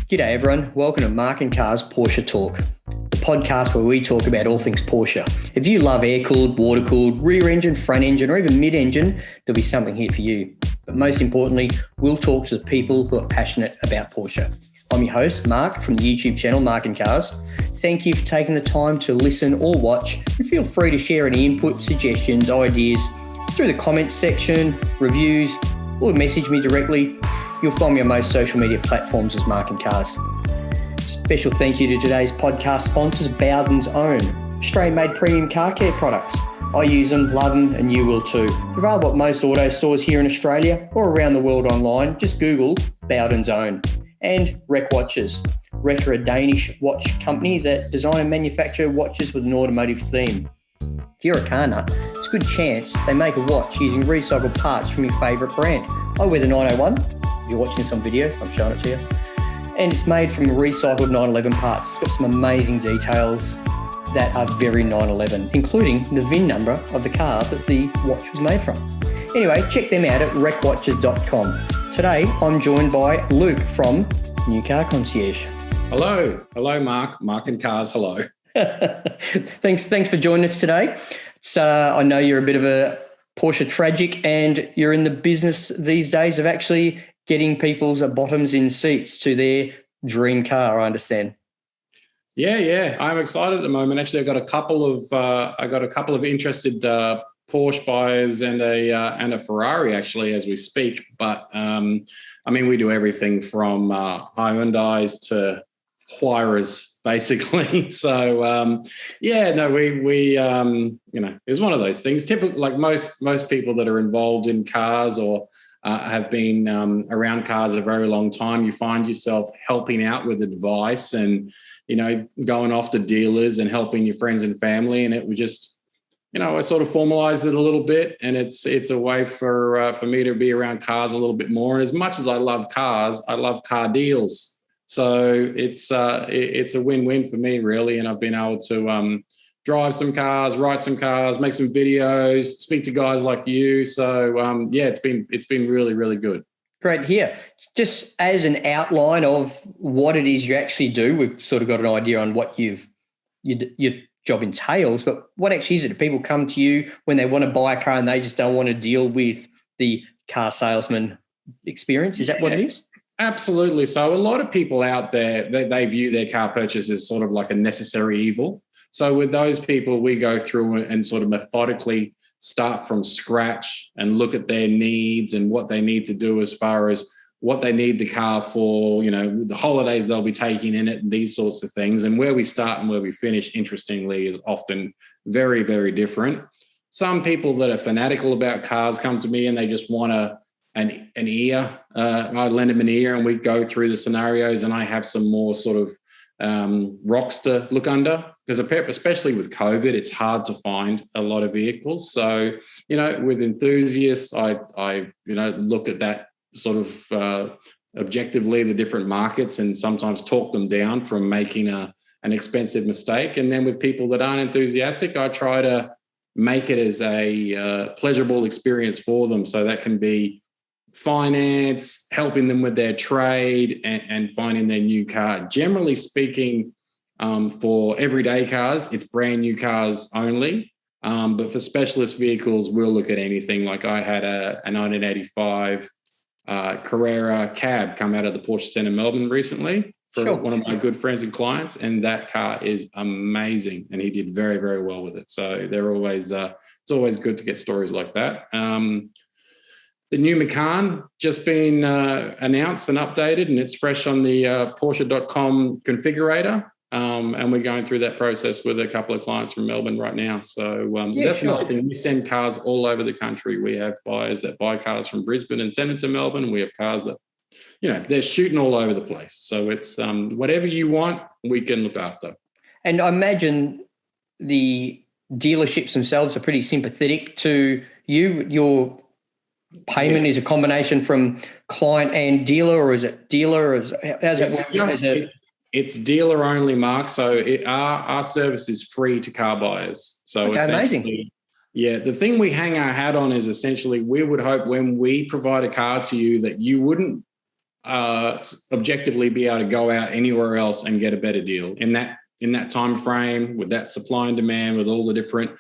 G'day everyone, welcome to Mark and Car's Porsche Talk, the podcast where we talk about all things Porsche. If you love air-cooled, water-cooled, rear engine, front engine, or even mid-engine, there'll be something here for you. But most importantly, we'll talk to the people who are passionate about Porsche. I'm your host, Mark, from the YouTube channel, Mark and Cars. Thank you for taking the time to listen or watch, and feel free to share any input, suggestions, ideas through the comments section, reviews, or message me directly. You'll find me on most social media platforms as Mark and Cars. Special thank you to today's podcast sponsors, Bowden's Own, Australian-made premium car care products. I use them, love them, and you will too. Available at most auto stores here in Australia or around the world online. Just Google Bowden's Own. And Rec Watches. Rec are a Danish watch company that design and manufacture watches with an automotive theme. If you're a car nut, it's a good chance they make a watch using recycled parts from your favourite brand. I wear the 901. If you're watching this on video, I'm showing it to you. And it's made from recycled 911 parts. It's got some amazing details that are very 911, including the VIN number of the car that the watch was made from. Anyway, check them out at recwatches.com. Today, I'm joined by Luke from New Car Concierge. Hello, Mark. Mark and Cars, hello. Thanks for joining us today. So I know you're a bit of a Porsche tragic, and you're in the business these days of actually getting people's bottoms in seats to their dream car, I understand. Yeah. I'm excited at the moment. Actually, I got a couple of interested Porsche buyers and a Ferrari actually as we speak. But we do everything from Hyundais to Huayras basically. So we it's one of those things. Typically, like most people that are involved in cars or have been around cars a very long time, you find yourself helping out with advice and, going off to dealers and helping your friends and family. And it was just, I sort of formalized it a little bit, and it's a way for me to be around cars a little bit more. And as much as I love cars, I love car deals. So it's a win-win for me, really. And I've been able to drive some cars, write some cars, make some videos, speak to guys like you. So it's been really, really good. Great to hear. Just as an outline of what it is you actually do, we've sort of got an idea on what your job entails, but what actually is it? Do people come to you when they want to buy a car and they just don't want to deal with the car salesman experience? Is that what it is? Absolutely. So a lot of people out there, they view their car purchase as sort of like a necessary evil. So with those people, we go through and sort of methodically start from scratch and look at their needs and what they need to do as far as what they need the car for, the holidays they'll be taking in it and these sorts of things. And where we start and where we finish, interestingly, is often very, very different. Some people that are fanatical about cars come to me and they just want an ear. I lend them an ear and we go through the scenarios, and I have some more sort of rocks to look under, because especially with COVID, it's hard to find a lot of vehicles. So, with enthusiasts, I look at that sort of objectively, the different markets, and sometimes talk them down from making an expensive mistake. And then with people that aren't enthusiastic, I try to make it as a pleasurable experience for them. So that can be finance, helping them with their trade, and finding their new car. Generally speaking, for everyday cars, it's brand new cars only. But for specialist vehicles, we'll look at anything. Like I had a 1985 Carrera cab come out of the Porsche Centre Melbourne recently for one of my good friends and clients, and that car is amazing, and he did very, very well with it. So they're always it's always good to get stories like that. The new Macan just been announced and updated, and it's fresh on the Porsche.com configurator. And we're going through that process with a couple of clients from Melbourne right now. So that's another thing. We send cars all over the country. We have buyers that buy cars from Brisbane and send it to Melbourne. And we have cars that, they're shooting all over the place. So it's whatever you want, we can look after. And I imagine the dealerships themselves are pretty sympathetic to you. Your payment is a combination from client and dealer, or is it dealer? Or how's that work? It's dealer only, Mark. So our service is free to car buyers. So amazing. Yeah, the thing we hang our hat on is essentially we would hope when we provide a car to you that you wouldn't objectively be able to go out anywhere else and get a better deal in that time frame, with that supply and demand, with all the different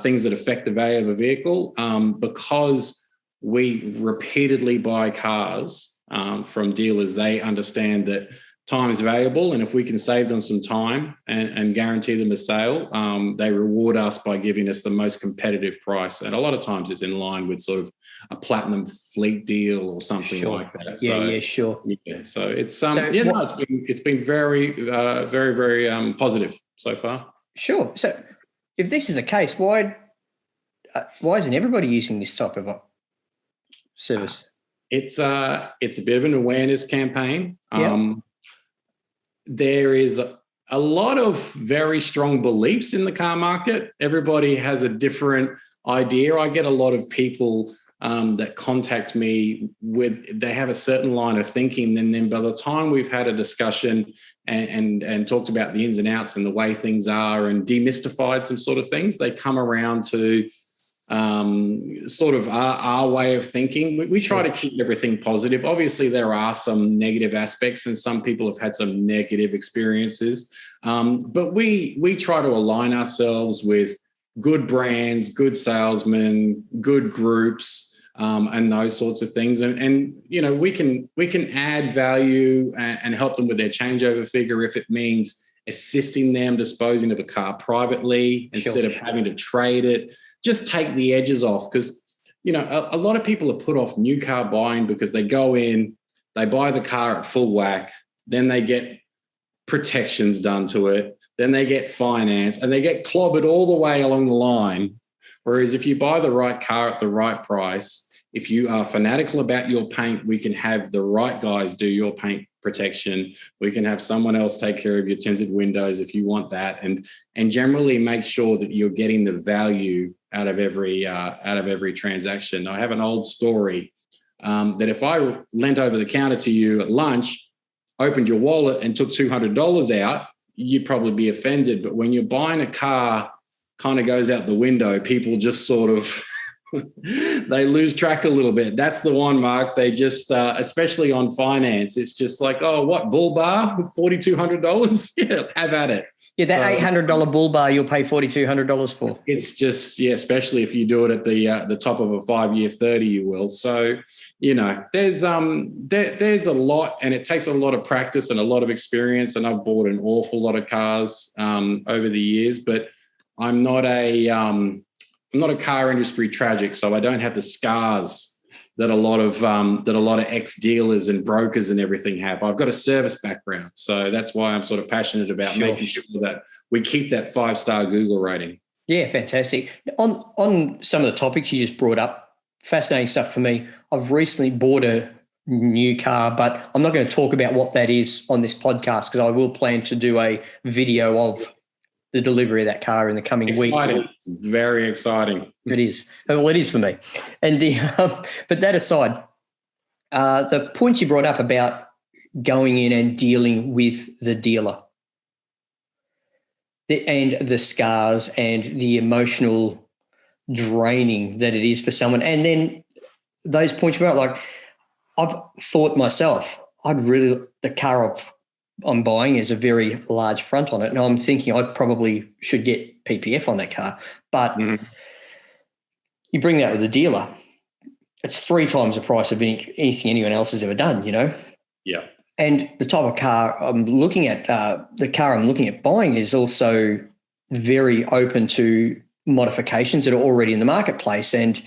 things that affect the value of a vehicle, because we repeatedly buy cars from dealers. They understand that time is valuable, and if we can save them some time and guarantee them a sale, they reward us by giving us the most competitive price. And a lot of times it's in line with sort of a platinum fleet deal or something like that. So, sure. Yeah, so it's it's been very very very positive so far. Sure. So if this is the case, why isn't everybody using this type of service? It's a bit of an awareness campaign. Yeah. There is a lot of very strong beliefs in the car market. Everybody has a different idea. I get a lot of people that contact me they have a certain line of thinking, and then by the time we've had a discussion and talked about the ins and outs and the way things are and demystified some sort of things, they come around to sort of our way of thinking. We try to keep everything positive. Obviously, there are some negative aspects, and some people have had some negative experiences. But we try to align ourselves with good brands, good salesmen, good groups, and those sorts of things. And you know, we can add value and help them with their changeover figure if it means assisting them disposing of a car privately instead of having to trade it. Just take the edges off, because, you know, a lot of people are put off new car buying because they go in, they buy the car at full whack, then they get protections done to it, then they get finance, and they get clobbered all the way along the line. Whereas if you buy the right car at the right price, if you are fanatical about your paint, we can have the right guys do your paint protection. We can have someone else take care of your tinted windows if you want that, and generally make sure that you're getting the value out of every transaction. I have an old story that if I leant over the counter to you at lunch, opened your wallet and took $200 out, you'd probably be offended. But when you're buying a car, kind of goes out the window, people just sort of they lose track a little bit. That's the one, Mark. They just, especially on finance, it's just like, oh, what, bull bar, $4,200? Yeah, have at it. Yeah, that $800 bull bar you'll pay $4,200 for. It's just, yeah, especially if you do it at the top of a 5-year 30, you will. So, you know, there's a lot, and it takes a lot of practice and a lot of experience. And I've bought an awful lot of cars over the years, but I'm not a car industry tragic, so I don't have the scars that a lot of ex-dealers and brokers and everything have. I've got a service background, so that's why I'm sort of passionate about making sure that we keep that 5-star Google rating. Yeah, fantastic. On some of the topics you just brought up, fascinating stuff for me. I've recently bought a new car, but I'm not going to talk about what that is on this podcast, because I will plan to do a video of the delivery of that car in the coming weeks. Very exciting. It is. Well, it is for me. And but that aside, the points you brought up about going in and dealing with the dealer and the scars and the emotional draining that it is for someone. And then those points you brought up, like, I've thought myself, the car I'm buying is a very large front on it, and I'm thinking I probably should get PPF on that car. But you bring that with the dealer, it's 3 times the price of anything anyone else has ever done, you know? Yeah. And the type of car I'm looking at, buying is also very open to modifications that are already in the marketplace. And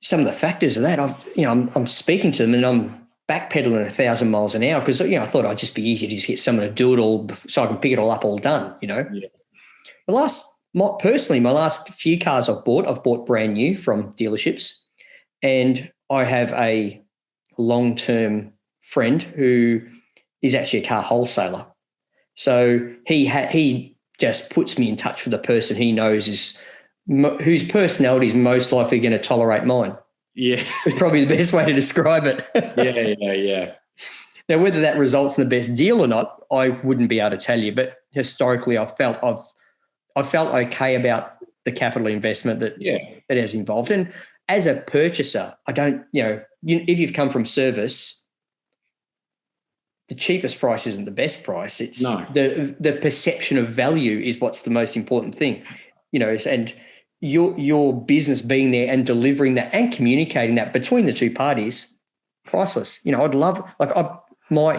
some of the factors of that, I'm speaking to them and I'm backpedaling 1,000 miles an hour because, you know, I thought I'd just be easy to just get someone to do it all so I can pick it all up all done, you know. Yeah. My last few cars I've bought brand new from dealerships, and I have a long-term friend who is actually a car wholesaler. So he just puts me in touch with the person he knows whose personality is most likely going to tolerate mine. Yeah. It's probably the best way to describe it. Yeah. Now, whether that results in the best deal or not, I wouldn't be able to tell you. But historically, I felt okay about the capital investment that has involved. And as a purchaser, I don't, if you've come from service, the cheapest price isn't the best price. It's the perception of value is what's the most important thing, and your business being there and delivering that and communicating that between the two parties, priceless. I'd love,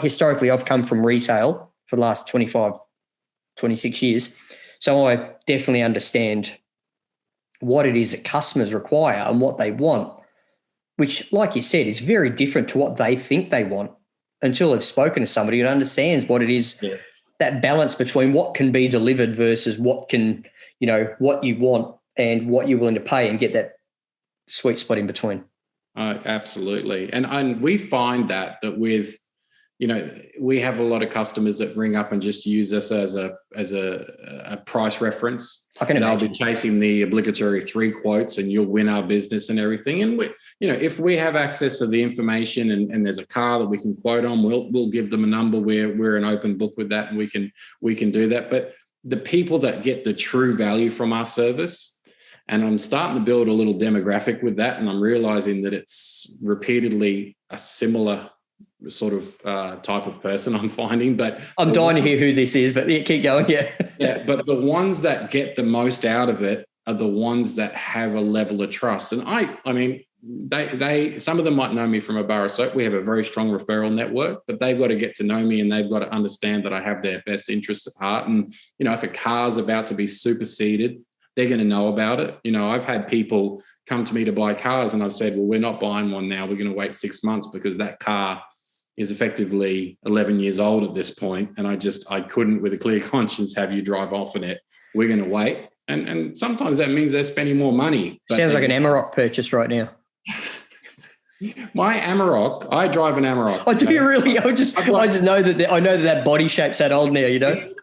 historically I've come from retail for the last 25, 26 years. So I definitely understand what it is that customers require and what they want, which, like you said, is very different to what they think they want until they've spoken to somebody who understands what it is, that balance between what can be delivered versus what can, what you want and what you're willing to pay, and get that sweet spot in between. Absolutely. And we find that with, we have a lot of customers that ring up and just use us as a price reference. I can imagine. They'll be chasing the obligatory 3 quotes and you'll win our business and everything. And if we have access to the information and there's a car that we can quote on, we'll give them a number. We're an open book with that, and we can do that. But the people that get the true value from our service, and I'm starting to build a little demographic with that, and I'm realizing that it's repeatedly a similar sort of type of person I'm finding. But I'm dying to hear who this is, but keep going. Yeah. But the ones that get the most out of it are the ones that have a level of trust. And I mean, they some of them might know me from a bar of soap. We have a very strong referral network, but they've got to get to know me and they've got to understand that I have their best interests at heart. And, if a car's about to be superseded, they're going to know about it. I've had people come to me to buy cars and I've said, well, we're not buying one now. We're going to wait 6 months because that car is effectively 11 years old at this point. And I couldn't with a clear conscience have you drive off in it. We're going to wait. And sometimes that means they're spending more money. Sounds like an Amarok purchase right now. My Amarok, I drive an Amarok. Oh, do you really? I just know that body shape's that old now,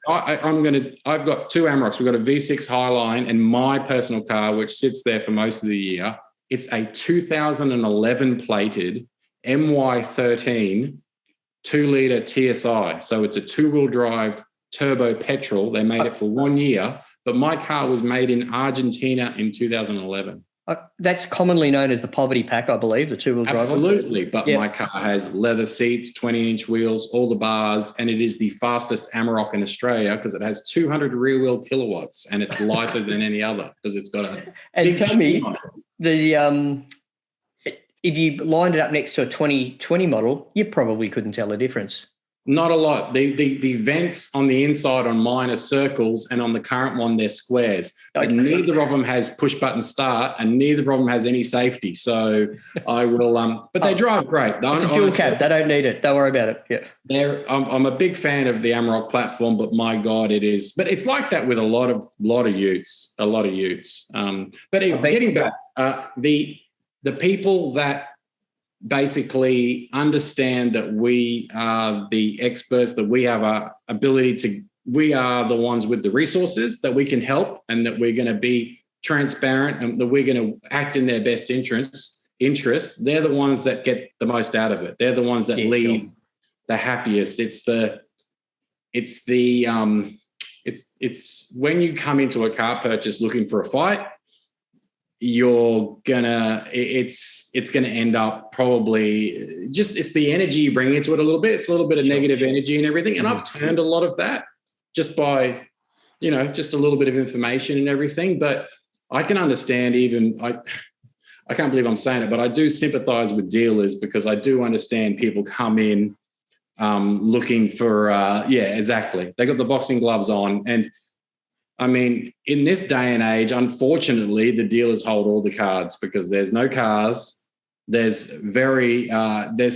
I've got 2 Amaroks. We've got a V6 Highline and my personal car, which sits there for most of the year. It's a 2011 plated MY13 2-litre TSI. So it's a 2-wheel drive turbo petrol. They made it for 1 year, but my car was made in Argentina in 2011. That's commonly known as the poverty pack, I believe, the 2-wheel drive. Absolutely, but my car has leather seats, 20-inch wheels, all the bars, and it is the fastest Amarok in Australia because it has 200 rear-wheel kilowatts and it's lighter than any other because it's got a and tell me, if you lined it up next to a 2020 model, you probably couldn't tell the difference. Not a lot. The vents on the inside on mine are circles and on the current one, they're squares. But neither of them has push button start and neither of them has any safety. So I will, but they drive great. It's a dual cab. They don't need it. Don't worry about it. Yeah. I'm a big fan of the Amarok platform, but my God, it is. But it's like that with a lot of utes. But anyway, getting back, the people that basically understand that we are the experts, that we have our ability we are the ones with the resources that we can help and that we're going to be transparent and that we're going to act in their best interests. They're the ones that get the most out of it. They're the ones that leave the happiest. It's when you come into a car purchase looking for a fight, it's gonna end up probably it's the energy you bring into it a little bit. It's a little bit of negative energy and everything. And I've turned a lot of that just by, just a little bit of information and everything. But I can understand I can't believe I'm saying it, but I do sympathize with dealers because I do understand people come in looking for, exactly. They got the boxing gloves on. And I mean, in this day and age, unfortunately, the dealers hold all the cards because there's no cars. There's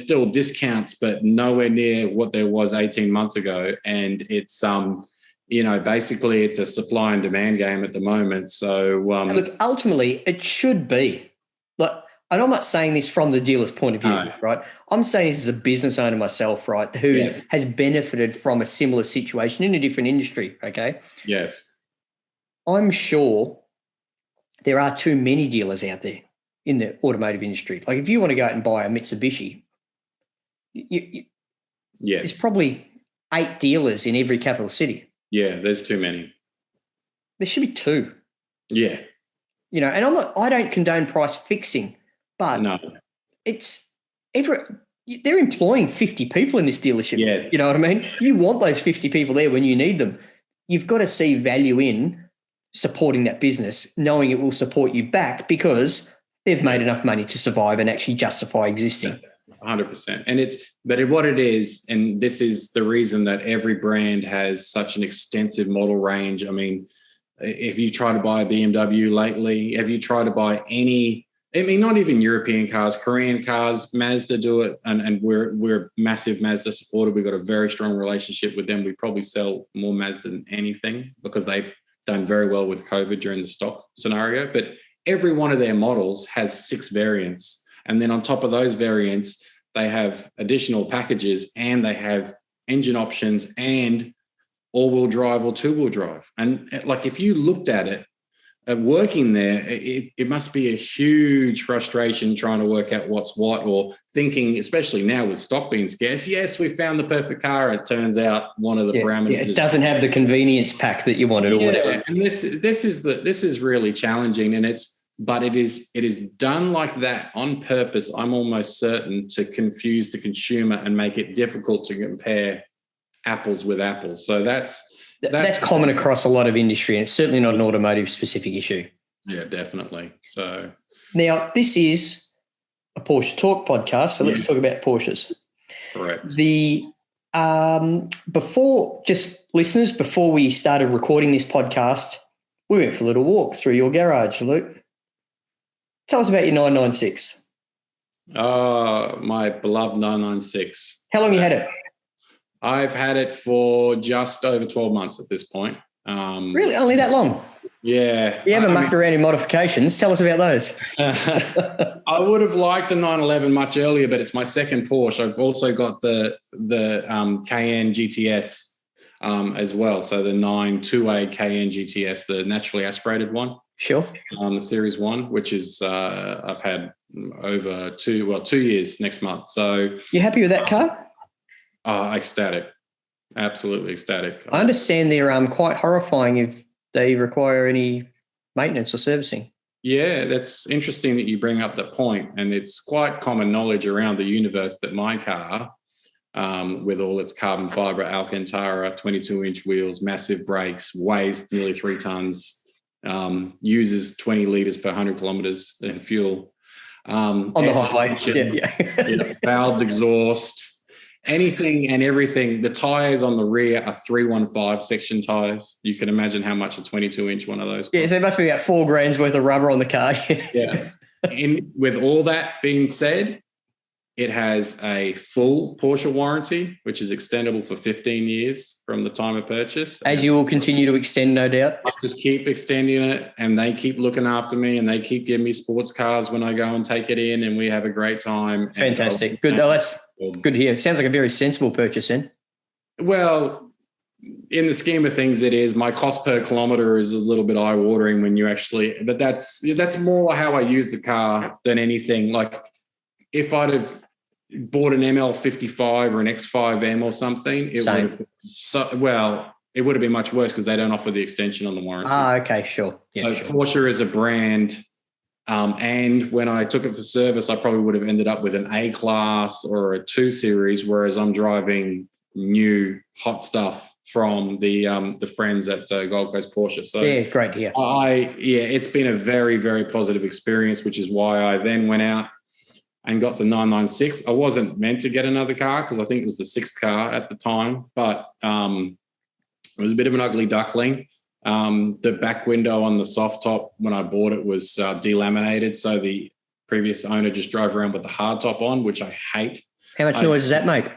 still discounts, but nowhere near what there was 18 months ago. And it's, basically it's a supply and demand game at the moment. So look, ultimately, it should be. And I'm not saying this from the dealer's point of view, right? I'm saying this as a business owner myself, right, who has benefited from a similar situation in a different industry, okay? Yes. I'm sure there are too many dealers out there in the automotive industry. Like if you want to go out and buy a Mitsubishi, there's probably 8 dealers in every capital city. Yeah, there's too many. There should be 2. Yeah. And I don't condone price fixing, but no. it's they're employing 50 people in this dealership. Yes. You know what I mean? You want those 50 people there when you need them. You've got to see value in supporting that business, knowing it will support you back because they've made enough money to survive and actually justify existing. 100%. But what it is, and this is the reason that every brand has such an extensive model range. I mean, if you try to buy a BMW lately, if you try to buy not even European cars, Korean cars, Mazda do it, and we're massive Mazda supporter. We've got a very strong relationship with them. We probably sell more Mazda than anything because they've done very well with COVID during the stock scenario. But every one of their models has 6 variants. And then on top of those variants, they have additional packages and they have engine options and all-wheel drive or two-wheel drive. And like if you looked at it, working there, it must be a huge frustration trying to work out what's what, or thinking, especially now with stock being scarce, yes, we found the perfect car. It turns out one of the parameters it doesn't have the convenience pack that you wanted or whatever. And this is really challenging, and but it is done like that on purpose. I'm almost certain to confuse the consumer and make it difficult to compare apples with apples. So that's common across a lot of industry, and it's certainly not an automotive specific issue. Yeah, definitely. So now this is a Porsche Talk podcast, so let's talk about Porsches. Correct. Before we started recording this podcast, we went for a little walk through your garage, Luke. Tell us about your 996. My beloved 996. How long you had it? I've had it for just over 12 months at this point. Really? Only that long? Yeah. You haven't mucked around in modifications. Tell us about those. I would have liked a 911 much earlier, but it's my second Porsche. I've also got the Cayenne GTS as well. So the 928 Cayenne GTS, the naturally aspirated one. Sure. The Series 1, which is I've had over 2 years next month. So you happy with that car? Ecstatic. Absolutely ecstatic. I understand they're quite horrifying if they require any maintenance or servicing. Yeah, that's interesting that you bring up that point. And it's quite common knowledge around the universe that my car, with all its carbon fiber Alcantara, 22-inch wheels, massive brakes, weighs nearly 3 tons, uses 20 litres per 100 kilometres in fuel. On the highway. Valved exhaust. Anything and everything. The tires on the rear are 315 section tires. You can imagine how much a 22-inch one of those costs. Yeah, so it must be about $4,000 worth of rubber on the car. Yeah. With all that being said, it has a full Porsche warranty, which is extendable for 15 years from the time of purchase. As you will continue to extend, no doubt. I just keep extending it, and they keep looking after me, and they keep giving me sports cars when I go and take it in, and we have a great time. Fantastic. Good. Oh, that's good to hear. It sounds like a very sensible purchase then. Well, in the scheme of things, it is. My cost per kilometre is a little bit eye-watering when you actually, but that's more how I use the car than anything. Like if I'd have bought an ML55 or an X5M or something, it would have been much worse because they don't offer the extension on the warranty. Okay, sure. Yeah, so sure. Porsche is a brand, and when I took it for service, I probably would have ended up with an A-Class or a 2 Series, whereas I'm driving new hot stuff from the friends at Gold Coast Porsche. So yeah, great. Yeah, it's been a very, very positive experience, which is why I then went out and got the 996. I wasn't meant to get another car because I think it was the 6th car at the time, but it was a bit of an ugly duckling. The back window on the soft top when I bought it was delaminated, so the previous owner just drove around with the hard top on, which I hate. How much noise does that make?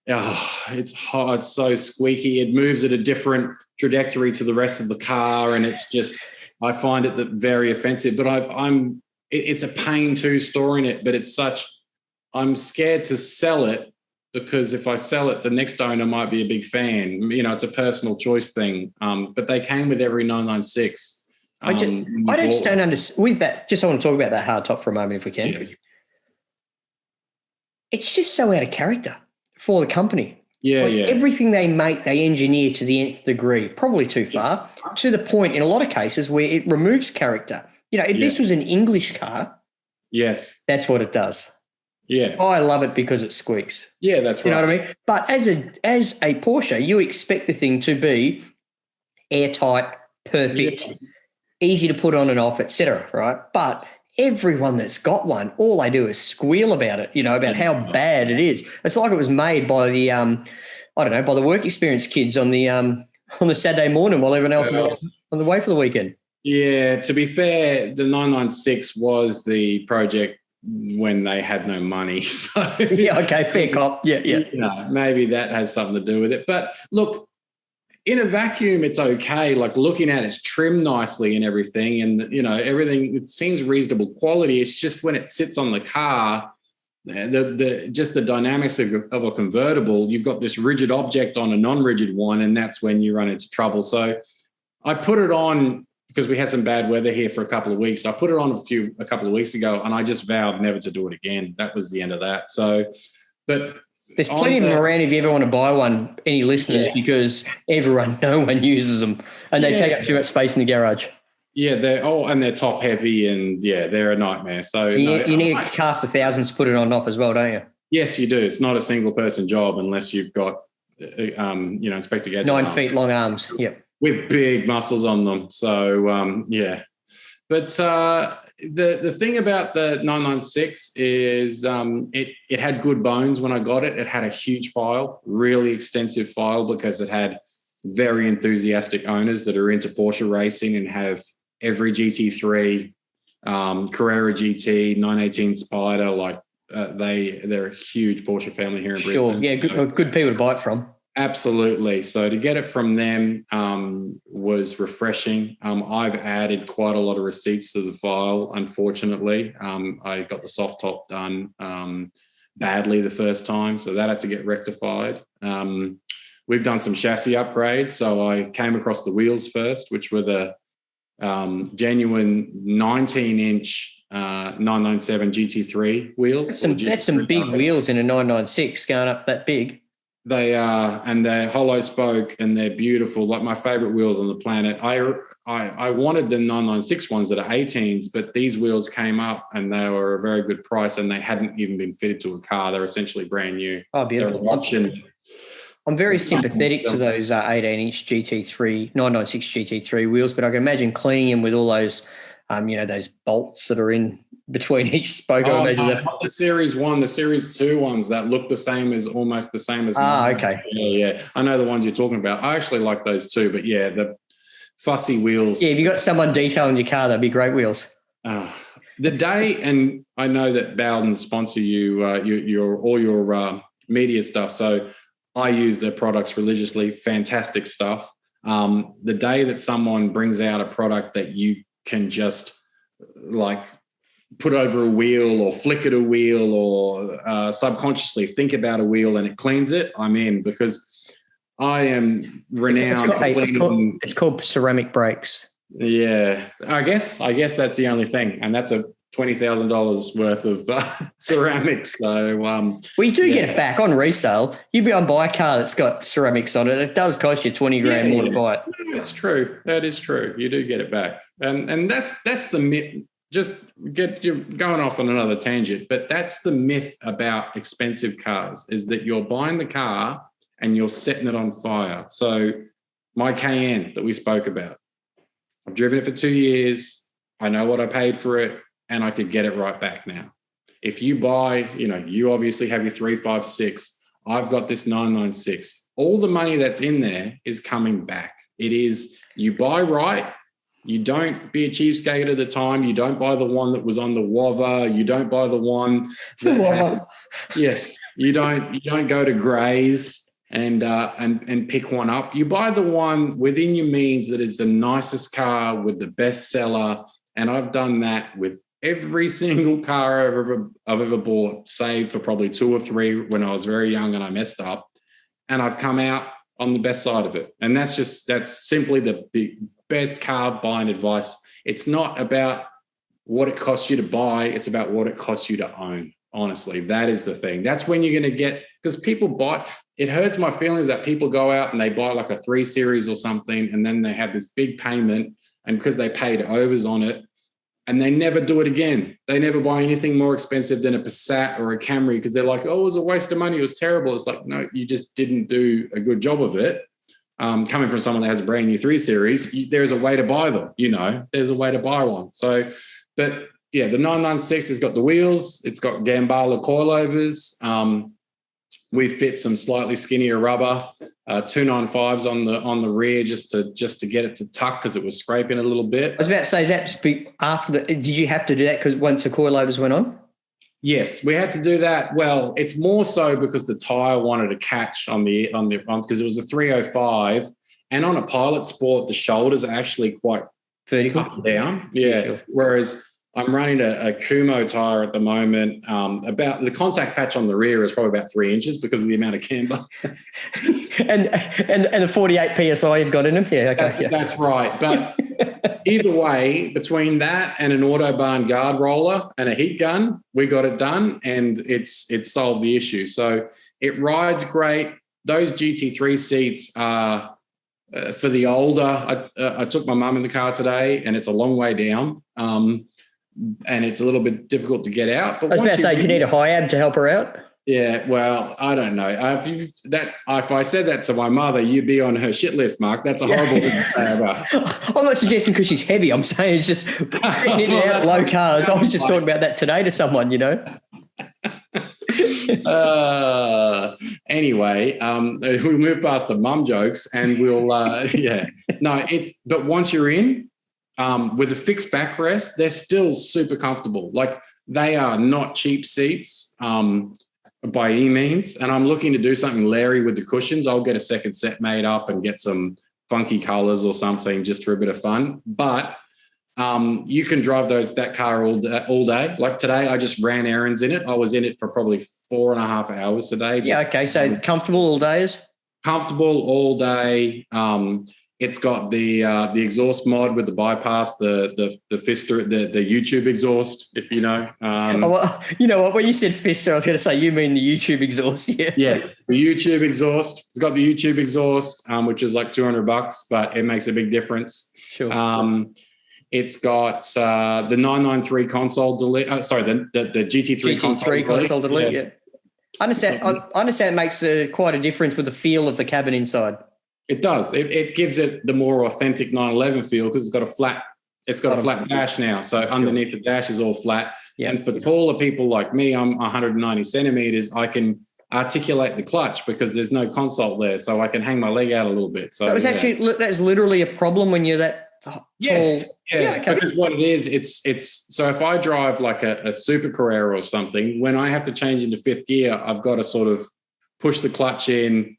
It's hot, it's so squeaky. It moves at a different trajectory to the rest of the car, and it's just, I find it very offensive. But it's a pain too storing it, but I'm scared to sell it because if I sell it, the next owner might be a big fan. It's a personal choice thing. But they came with every 996. I just don't understand with that. Just I want to talk about that hard top for a moment if we can. Yes. It's just so out of character for the company. Yeah. Everything they make, they engineer to the nth degree, probably too far, to the point in a lot of cases where it removes character. If this was an English car, yes, that's what it does. Yeah. I love it because it squeaks. Yeah, that's right. You know what I mean? But as a Porsche, you expect the thing to be airtight, perfect, easy to put on and off, etc. Right? But everyone that's got one, all they do is squeal about it. About how bad it is. It's like it was made by the by the work experience kids on the Saturday morning while everyone else is on the way for the weekend. Yeah. To be fair, the 996 was the project when they had no money. So yeah, okay, fair cop. Yeah. Maybe that has something to do with it. But look, in a vacuum, it's okay. Like looking at it's trimmed nicely and everything, and everything, it seems reasonable quality. It's just when it sits on the car, the dynamics of a convertible, you've got this rigid object on a non-rigid one, and that's when you run into trouble. So I put it on because we had some bad weather here for a couple of weeks. I put it on a couple of weeks ago, and I just vowed never to do it again. That was the end of that. So, but there's plenty of them around if you ever want to buy one, any listeners, because no one uses them, and they take up too much space in the garage. Yeah, they're top heavy, and they're a nightmare. So you need to cast 1,000 to put it on and off as well, don't you? Yes, you do. It's not a single person job unless you've got, Inspector Gadget 9 feet long arms. Yep. With big muscles on them. So, But the thing about the 996 is it had good bones when I got it. It had a huge file, really extensive file, because it had very enthusiastic owners that are into Porsche racing and have every GT3, Carrera GT, 918 Spider. Like they're a huge Porsche family here in Brisbane. Sure, yeah, good people to buy it from. Absolutely. So to get it from them was refreshing. I've added quite a lot of receipts to the file, unfortunately. I got the soft top done badly the first time, so that had to get rectified. We've done some chassis upgrades. So I came across the wheels first, which were the genuine 19-inch 997 GT3 wheels. That's some big wheels in a 996 going up that big. They are, and they're hollow spoke, and they're beautiful. Like my favorite wheels on the planet. I wanted the 996 ones that are 18s, but these wheels came up and they were a very good price, and they hadn't even been fitted to a car. They're essentially brand new. Oh, beautiful. I'm very sympathetic to those 18-inch GT3, 996 GT3 wheels, but I can imagine cleaning them with all those, those bolts that are in between each spoke. I imagine that. Not the Series 1, the Series 2 ones that look almost the same as mine. Okay. Yeah. I know the ones you're talking about. I actually like those too, but yeah, the fussy wheels. Yeah, if you got someone detailing your car, that'd be great wheels. The day, and I know that Bowden sponsor you, all your media stuff, so I use their products religiously. Fantastic stuff. The day that someone brings out a product that you can just like put over a wheel or flick at a wheel or subconsciously think about a wheel and it cleans it, I'm in, because I am renowned. It's called ceramic brakes. Yeah, I guess that's the only thing, and that's a $20,000 worth of ceramics. So, you do get it back on resale. You'd be on buy a car that's got ceramics on it. It does cost you $20,000 more to buy it. That's true. That is true. You do get it back, and that's the myth. Just you're going off on another tangent, but that's the myth about expensive cars, is that you're buying the car and you're setting it on fire. So my Cayenne that we spoke about, I've driven it for 2 years. I know what I paid for it, and I could get it right back now. If you buy, you obviously have your 356. I've got this 996. All the money that's in there is coming back. It is, you buy right. You don't be a cheapskate at the time. You don't buy the one that was on the WAVA. You don't buy the one that has, yes. You don't go to Grays and pick one up. You buy the one within your means that is the nicest car with the best seller. And I've done that with every single car I've ever bought, save for probably 2 or 3 when I was very young and I messed up. And I've come out on the best side of it. And that's simply the best car buying advice. It's not about what it costs you to buy. It's about what it costs you to own. Honestly, that is the thing. That's when you're going to get, because people buy, it hurts my feelings that people go out and they buy like a 3 Series or something, and then they have this big payment, and because they paid overs on it, and they never do it again. They never buy anything more expensive than a Passat or a Camry because they're like, oh, it was a waste of money. It was terrible. It's like, no, you just didn't do a good job of it. Coming from someone that has a brand new 3 Series, there's a way to buy them, there's a way to buy one. So, but yeah, the 996 has got the wheels. It's got Gambala coilovers. We fit some slightly skinnier rubber, 295s on the rear just to get it to tuck because it was scraping a little bit. I was about to say, is that after did you have to do that because once the coilovers went on? Yes, we had to do that. Well, it's more so because the tire wanted to catch on because it was a 305, and on a Pilot Sport, the shoulders are actually quite vertical, up and down. Yeah, sure. Whereas I'm running a Kumo tire at the moment. About the contact patch on the rear is probably about 3 inches because of the amount of camber. and the 48 psi you've got in them. Yeah, okay. That's right. But either way, between that and an Autobahn guard roller and a heat gun, we got it done, and it's solved the issue. So it rides great. Those GT3 seats are for the older. I took my mum in the car today, and it's a long way down. And it's a little bit difficult to get out. But I was about to say, do you need a high ab to help her out? Yeah, well, I don't know. If I said that to my mother, you'd be on her shit list, Mark. That's a horrible thing to say about her. I'm not suggesting because she's heavy. I'm saying it's just getting in and out of low cars. I was just talking about that today to someone, Anyway, we'll move past the mum jokes and we'll, but once you're in, with a fixed backrest, they're still super comfortable. Like, they are not cheap seats by any means. And I'm looking to do something Larry with the cushions. I'll get a second set made up and get some funky colors or something just for a bit of fun. But you can drive that car all day. Like today, I just ran errands in it. I was in it for probably 4.5 hours today. So comfortable all days? Comfortable all day. It's got the exhaust mod with the bypass, the Fister, the YouTube exhaust, if you know. You know what? When you said Fister, I was going to say you mean the YouTube exhaust, yeah. Yes, the YouTube exhaust. It's got the YouTube exhaust, which is like $200, but it makes a big difference. Sure. It's got the 993 console delete. The GT3 console delete. Yeah. I understand it makes quite a difference with the feel of the cabin inside. It does. It gives it the more authentic 911 feel because it's got a flat dash now. So underneath the dash is all flat. Yeah. And for taller people like me, I'm 190 centimeters. I can articulate the clutch because there's no console there, so I can hang my leg out a little bit. So that's literally a problem when you're that tall. Yes. Yeah. Okay. Because what it is, it's so if I drive like a Super Carrera or something, when I have to change into fifth gear, I've got to sort of push the clutch in,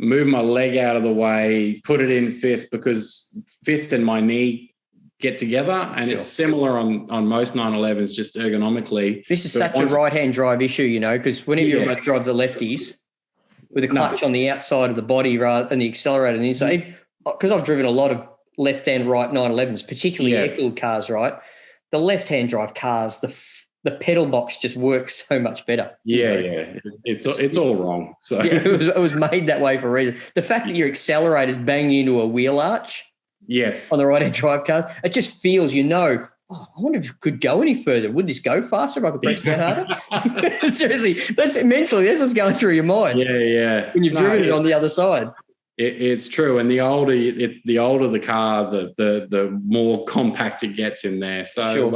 move my leg out of the way, put it in fifth because fifth and my knee get together, and It's similar on most 911s, just ergonomically. This is such a right-hand drive issue, because whenever you drive the lefties with the clutch on the outside of the body rather than the accelerator on the inside, because I've driven a lot of left-hand right 911s, particularly air-cooled cars, right? The left-hand drive cars, the pedal box just works so much better. Yeah. It's all wrong. So it was made that way for a reason. The fact that your accelerator's banging into a wheel arch, on the right-hand drive car, it just feels, I wonder if it could go any further. Would this go faster if I could press it harder? Seriously, that's what's going through your mind. Yeah. When you've driven it on the other side. It's true, and the older the car, the more compact it gets in there. So,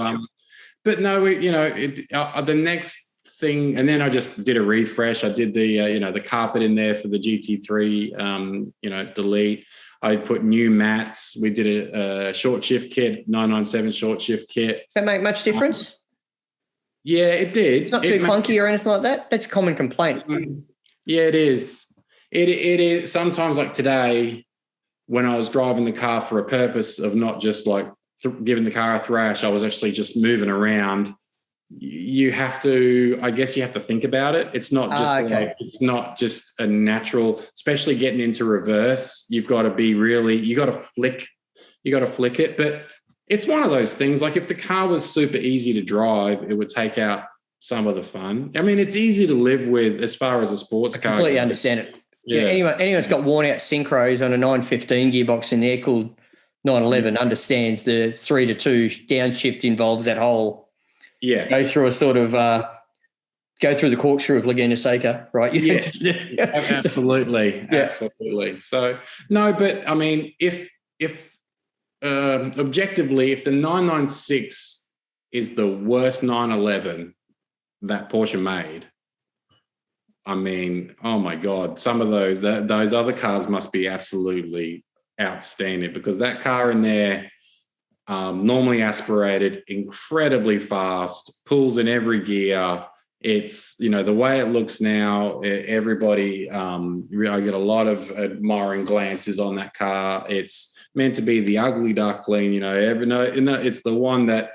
but no, the next thing, and then I just did a refresh. I did the carpet in there for the GT3, delete. I put new mats. We did a short shift kit, 997 short shift kit. Does that make much difference? Yeah, it did. It's not too clunky or anything like that? That's a common complaint. Yeah, it is. It is. Sometimes, like today, when I was driving the car for a purpose of not just like giving the car a thrash, I was actually just moving around. You have to think about it. It's not just it's not just a natural, especially getting into reverse. You've got to flick it. But it's one of those things, like if the car was super easy to drive, it would take out some of the fun. I mean, it's easy to live with as far as a sports car. I completely understand it. Yeah. Anyone's got worn out synchros on a 915 gearbox in there called 911 understands the 3-2 downshift involves that whole Yes. go through a sort of go through the corkscrew of Laguna Seca, right? Yes, absolutely, Yeah. absolutely. So no, but I mean, if objectively, if the 996 is the worst 911 that Porsche made, I mean, oh my God, some of those other cars must be absolutely outstanding, because that car in there, normally aspirated, incredibly fast, pulls in every gear. It's, the way it looks now, everybody, I get a lot of admiring glances on that car. It's meant to be the ugly duckling, it's the one that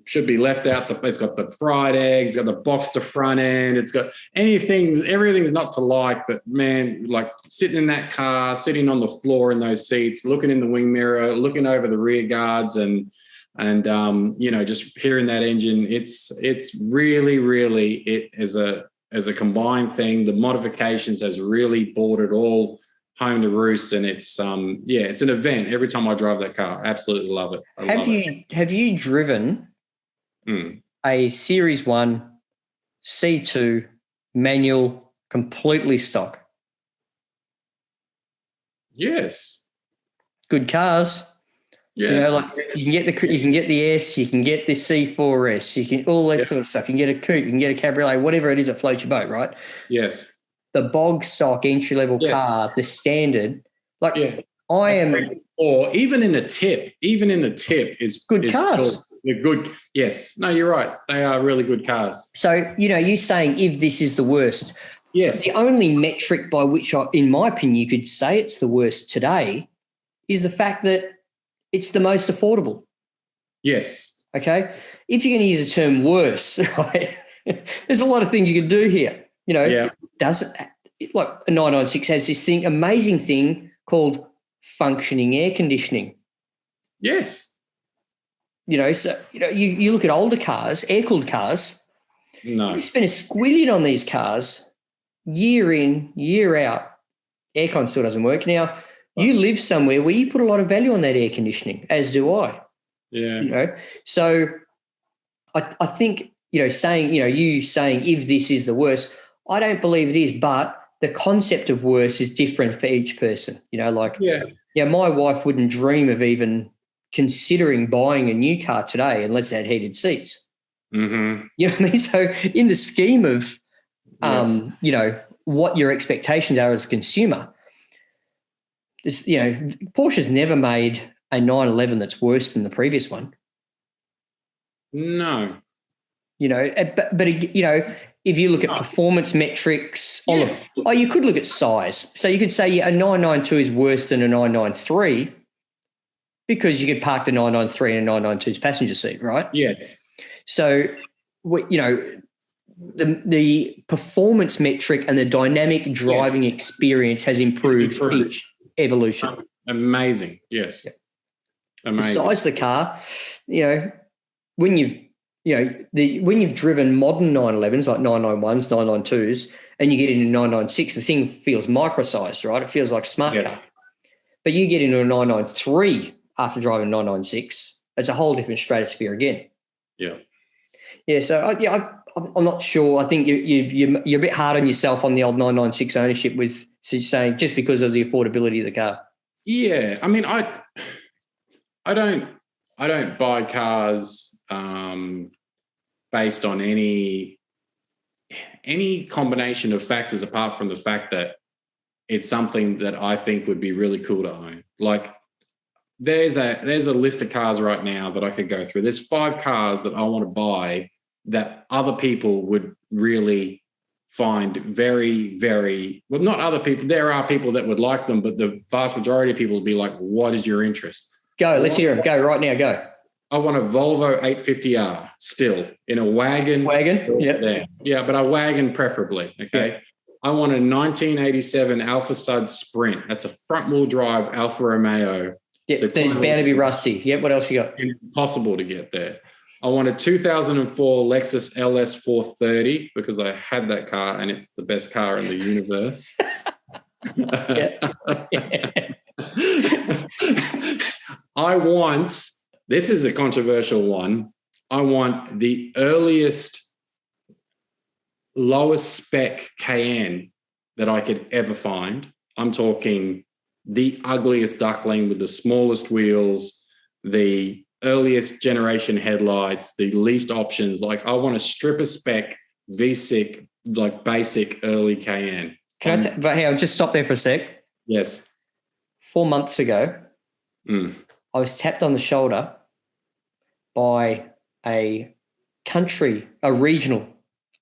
should be left out. It's got the fried eggs, it's got the boxed front end, it's got everything's not to like, but man, like sitting in that car, sitting on the floor in those seats, looking in the wing mirror, looking over the rear guards, and just hearing that engine, it's really, really, it as a combined thing. The modifications has really brought it all home to roost, and it's it's an event every time I drive that car. Absolutely love it. Have you driven a Series 1 C2 manual, completely stock? Yes. Good cars. Yes. Like you can get the S, you can get the C4S, you can all that sort of stuff. You can get a coupe, you can get a cabriolet, whatever it is that floats your boat, right? Yes. The bog stock entry level car, the standard, or even in a tip is good cars. They're good. Yes. No, you're right. They are really good cars. So, you saying if this is the worst. Yes. The only metric by which in my opinion, you could say it's the worst today is the fact that it's the most affordable. Yes. Okay. If you're going to use the term worse, right, there's a lot of things you can do here. Does like a 996 has this amazing thing called functioning air conditioning. Yes. You look at older cars, air-cooled cars. No. You spend a squillion on these cars year in, year out. Aircon still doesn't work. Now, you live somewhere where you put a lot of value on that air conditioning, as do I. Yeah. So I think, saying if this is the worst, I don't believe it is, but the concept of worse is different for each person. My wife wouldn't dream of even considering buying a new car today unless it had heated seats. Mm-hmm. You know what I mean? So in the scheme of, what your expectations are as a consumer, Porsche's never made a 911 that's worse than the previous one. No. But if you look at performance metrics, you could look at size. So you could say a 992 is worse than a 993 because you could park the 993 in a 992's passenger seat, right? Yes. So, the performance metric and the dynamic driving experience has improved each evolution. Amazing. Yes. Yeah. Amazing. The size of the car, when you've driven modern 911s like 991s, 992s, and you get into 996, the thing feels micro-sized, right? It feels like a smart car. But you get into a 993 after driving a 996, it's a whole different stratosphere again. Yeah. Yeah. So I'm not sure. I think you're a bit hard on yourself on the old 996 ownership with saying just because of the affordability of the car. Yeah. I mean, I don't buy cars based on any combination of factors apart from the fact that it's something that I think would be really cool to own. Like there's a list of cars right now that I could go through. There's 5 cars that I want to buy that other people would really find very, very, well, not other people. There are people that would like them, but the vast majority of people would be like, what is your interest? Go, let's hear them. Go right now, go. I want a Volvo 850R still in a wagon. Wagon, yeah. Yeah, but a wagon preferably, okay? Yeah. I want a 1987 Alfa Sud Sprint. That's a front-wheel drive Alfa Romeo. Yeah, that is bound to be rusty. Yeah, what else you got? Impossible to get there. I want a 2004 Lexus LS 430 because I had that car and it's the best car in the universe. I want, this is a controversial one. I want the earliest, lowest spec Cayenne that I could ever find. I'm talking the ugliest duckling with the smallest wheels, the earliest generation headlights, the least options. Like, I want a stripper spec V6, like basic early Cayenne. But hey, I'll just stop there for a sec. Yes. 4 months ago, I was tapped on the shoulder by a regional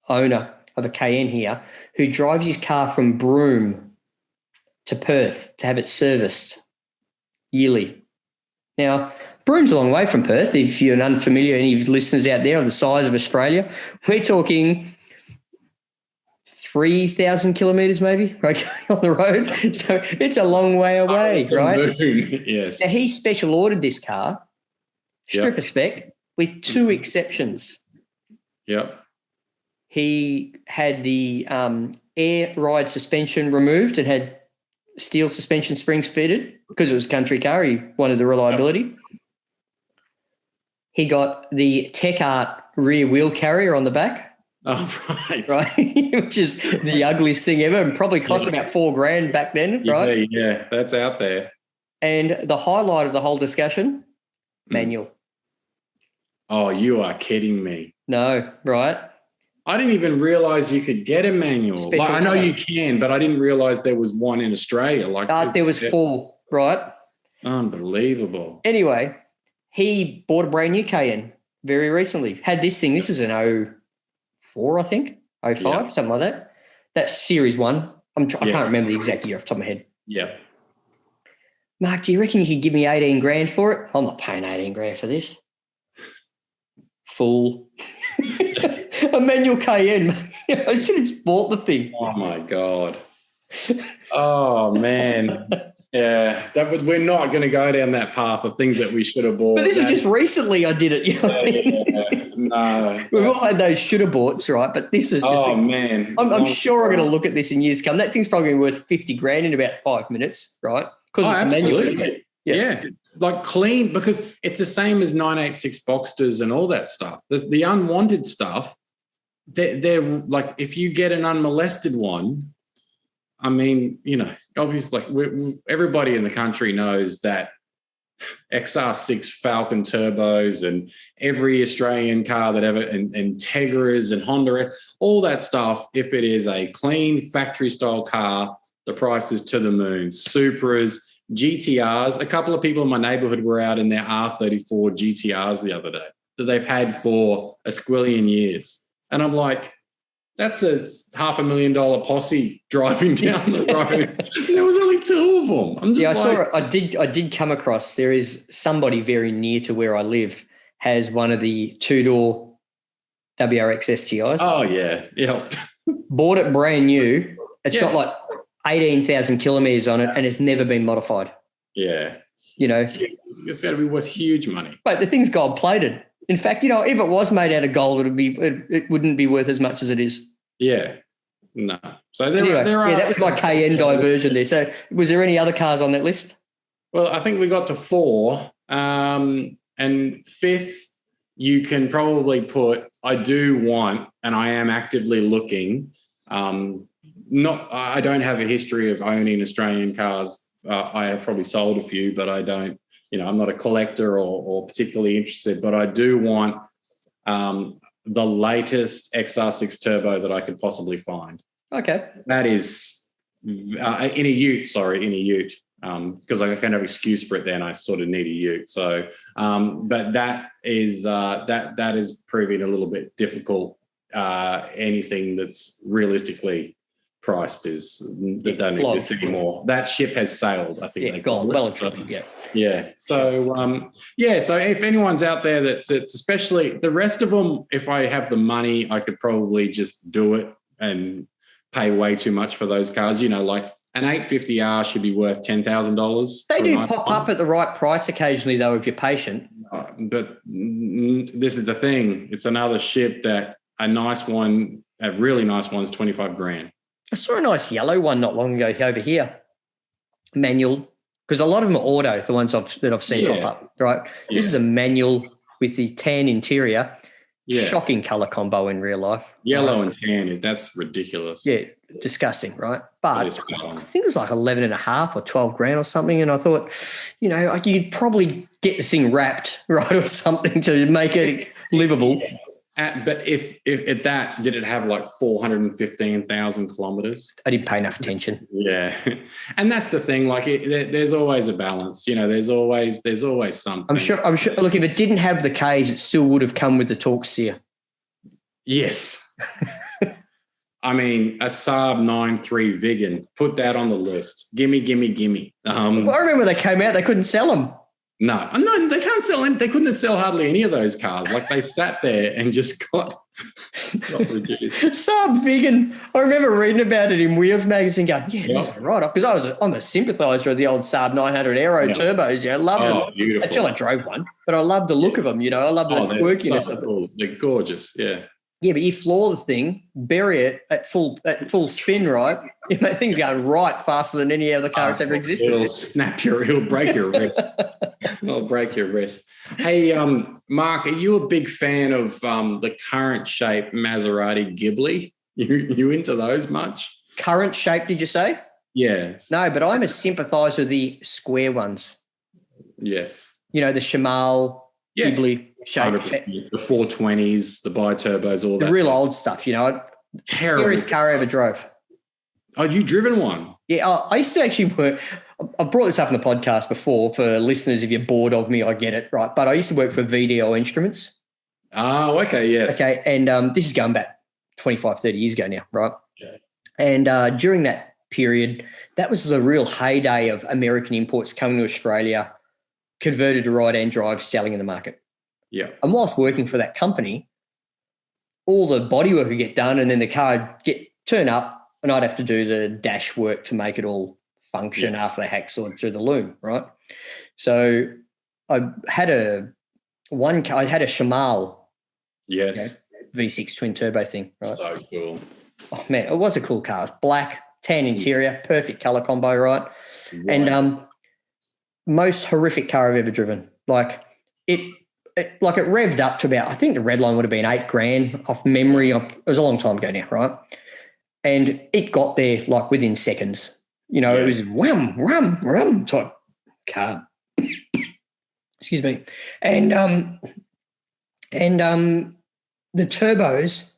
owner of a Cayenne here, who drives his car from Broome to Perth to have it serviced yearly. Now, Broome's a long way from Perth. If you're unfamiliar, any listeners out there of the size of Australia, we're talking 3,000 kilometres maybe, right, on the road. So it's a long way away, right? Yes. Now, he special ordered this car, stripper spec, with 2 exceptions. Yep. He had the air ride suspension removed and had steel suspension springs fitted because it was a country car. He wanted the reliability. Yep. He got the Tech Art rear wheel carrier on the back. Oh, right. Right, which is the ugliest thing ever and probably cost about $4,000 back then, right? Yeah, that's out there. And the highlight of the whole discussion, manual. Oh, you are kidding me. No, right? I didn't even realise you could get a manual. Like, I know you can, but I didn't realise there was one in Australia. There was 4, right? Unbelievable. Anyway, he bought a brand new Cayenne very recently. Had this thing. This is an 04, I think, 05, something like that. That's Series 1. I can't remember the exact year off the top of my head. Yeah. Mark, do you reckon you could give me $18,000 for it? I'm not paying $18,000 for this. Fool. A manual Cayenne. I should have just bought the thing. Oh, my God. Oh, man. Yeah, we're not going to go down that path of things that we should have bought. But this is just recently I did it. You know what I mean? No. We've all had those should have boughts, right? But this was just man. I'm sure I'm going to look at this in years to come. That thing's probably worth $50,000 in about 5 minutes, right? Because it's a manual. Yeah. Like clean, because it's the same as 986 Boxsters and all that stuff. The unwanted stuff, they're like, if you get an unmolested one, I mean, you know, obviously, everybody in the country knows that XR6 Falcon turbos and every Australian car that ever, and Tegras and Honda, all that stuff, if it is a clean factory-style car, the price is to the moon. Supras, GTRs. A couple of people in my neighbourhood were out in their R34 GTRs the other day that they've had for a squillion years. And I'm like, that's a $500,000 posse driving down the road. There was only 2 of them. I'm just I did come across, there is somebody very near to where I live has one of the 2-door WRX STIs. Oh, yeah. Yep. Bought it brand new. It's got like 18,000 kilometres on it and it's never been modified. Yeah. You know. It's got to be worth huge money. But the thing's gold plated. In fact, you know, if it was made out of gold, it wouldn't be worth as much as it is. Yeah. No. So there are. Yeah, that was my Cayenne diversion there. So was there any other cars on that list? Well, I think we got to 4. And 5th, you can probably put, I do want, and I am actively looking, I don't have a history of owning Australian cars. I have probably sold a few, but I don't, you know, I'm not a collector or particularly interested, but I do want the latest XR6 turbo that I could possibly find. Okay. That is in a ute, because I kind of have excuse for it then. I sort of need a ute. So, but that is proving a little bit difficult. Anything that's realistically priced that don't exist anymore. That ship has sailed, I think. Yeah, gone. Well and truly, yeah. Yeah. So, so if anyone's out there it's especially the rest of them, if I have the money, I could probably just do it and pay way too much for those cars. You know, like an 850R should be worth $10,000. They do pop up at the right price occasionally, though, if you're patient. But this is the thing. It's another ship that a really nice one's $25,000. I saw a nice yellow one not long ago over here. Manual, because a lot of them are auto, the ones that I've seen pop up, right? Yeah. This is a manual with the tan interior. Yeah. Shocking color combo in real life. Yellow and tan, that's ridiculous. Yeah, disgusting, right? But That is I think it was like 11 and a half or 12 grand or something. And I thought, you know, like you'd probably get the thing wrapped, right, or something to make it livable. But if at that, did it have like 415,000 kilometers? I didn't pay enough attention. Yeah. And that's the thing, like there's always a balance, you know, there's always something. I'm sure. Look, if it didn't have the Ks, it still would have come with the torque steer. Yes. I mean, a Saab 9.3 Vigan, put that on the list. Gimme. Well, I remember they came out, they couldn't sell them. No, they can't sell them. They couldn't sell hardly any of those cars. Like they sat there and just got reduced. Saab Vigan. I remember reading about it in Wheels magazine going, yeah, this is right up. Because I'm a sympathiser of the old Saab 900 Aero turbos. You know, loved them. Beautiful. Until I drove one. But I love the look of them, you know. I love the quirkiness of it. Cool. They're gorgeous, yeah. Yeah, but you floor the thing, bury it at full spin, right? You know, thing's going right faster than any other car that's ever existed. It'll break your wrist. It'll break your wrist. Hey, Mark, are you a big fan of the current shape Maserati Ghibli? You into those much? Current shape, did you say? Yes. No, but I'm a sympathiser of the square ones. Yes. You know, the Shamal Ghibli shape. 100%. The 420s, the bi-turbos, all that. The real old stuff, you know. Scariest car I ever drove. Oh, you driven one? Yeah, I used to actually work. I've brought this up in the podcast before for listeners. If you're bored of me, I get it, right? But I used to work for VDO Instruments. Oh, okay, yes. Okay, and this is going back 25, 30 years ago now, right? Okay. And during that period, that was the real heyday of American imports coming to Australia, converted to right-hand drive, selling in the market. Yeah. And whilst working for that company, all the bodywork would get done and then the car turn up and I'd have to do the dash work to make it all function after they hacksawed through the loom, right? So I had a Shamal V6 twin turbo thing, right? So cool. Oh, man, it was a cool car. It was black, tan interior, perfect colour combo, right? And most horrific car I've ever driven. Like it revved up to about, I think the red line would have been $8,000 off memory. It was a long time ago now, right? And it got there like within seconds. You know, it was wham type car. Excuse me. And the turbos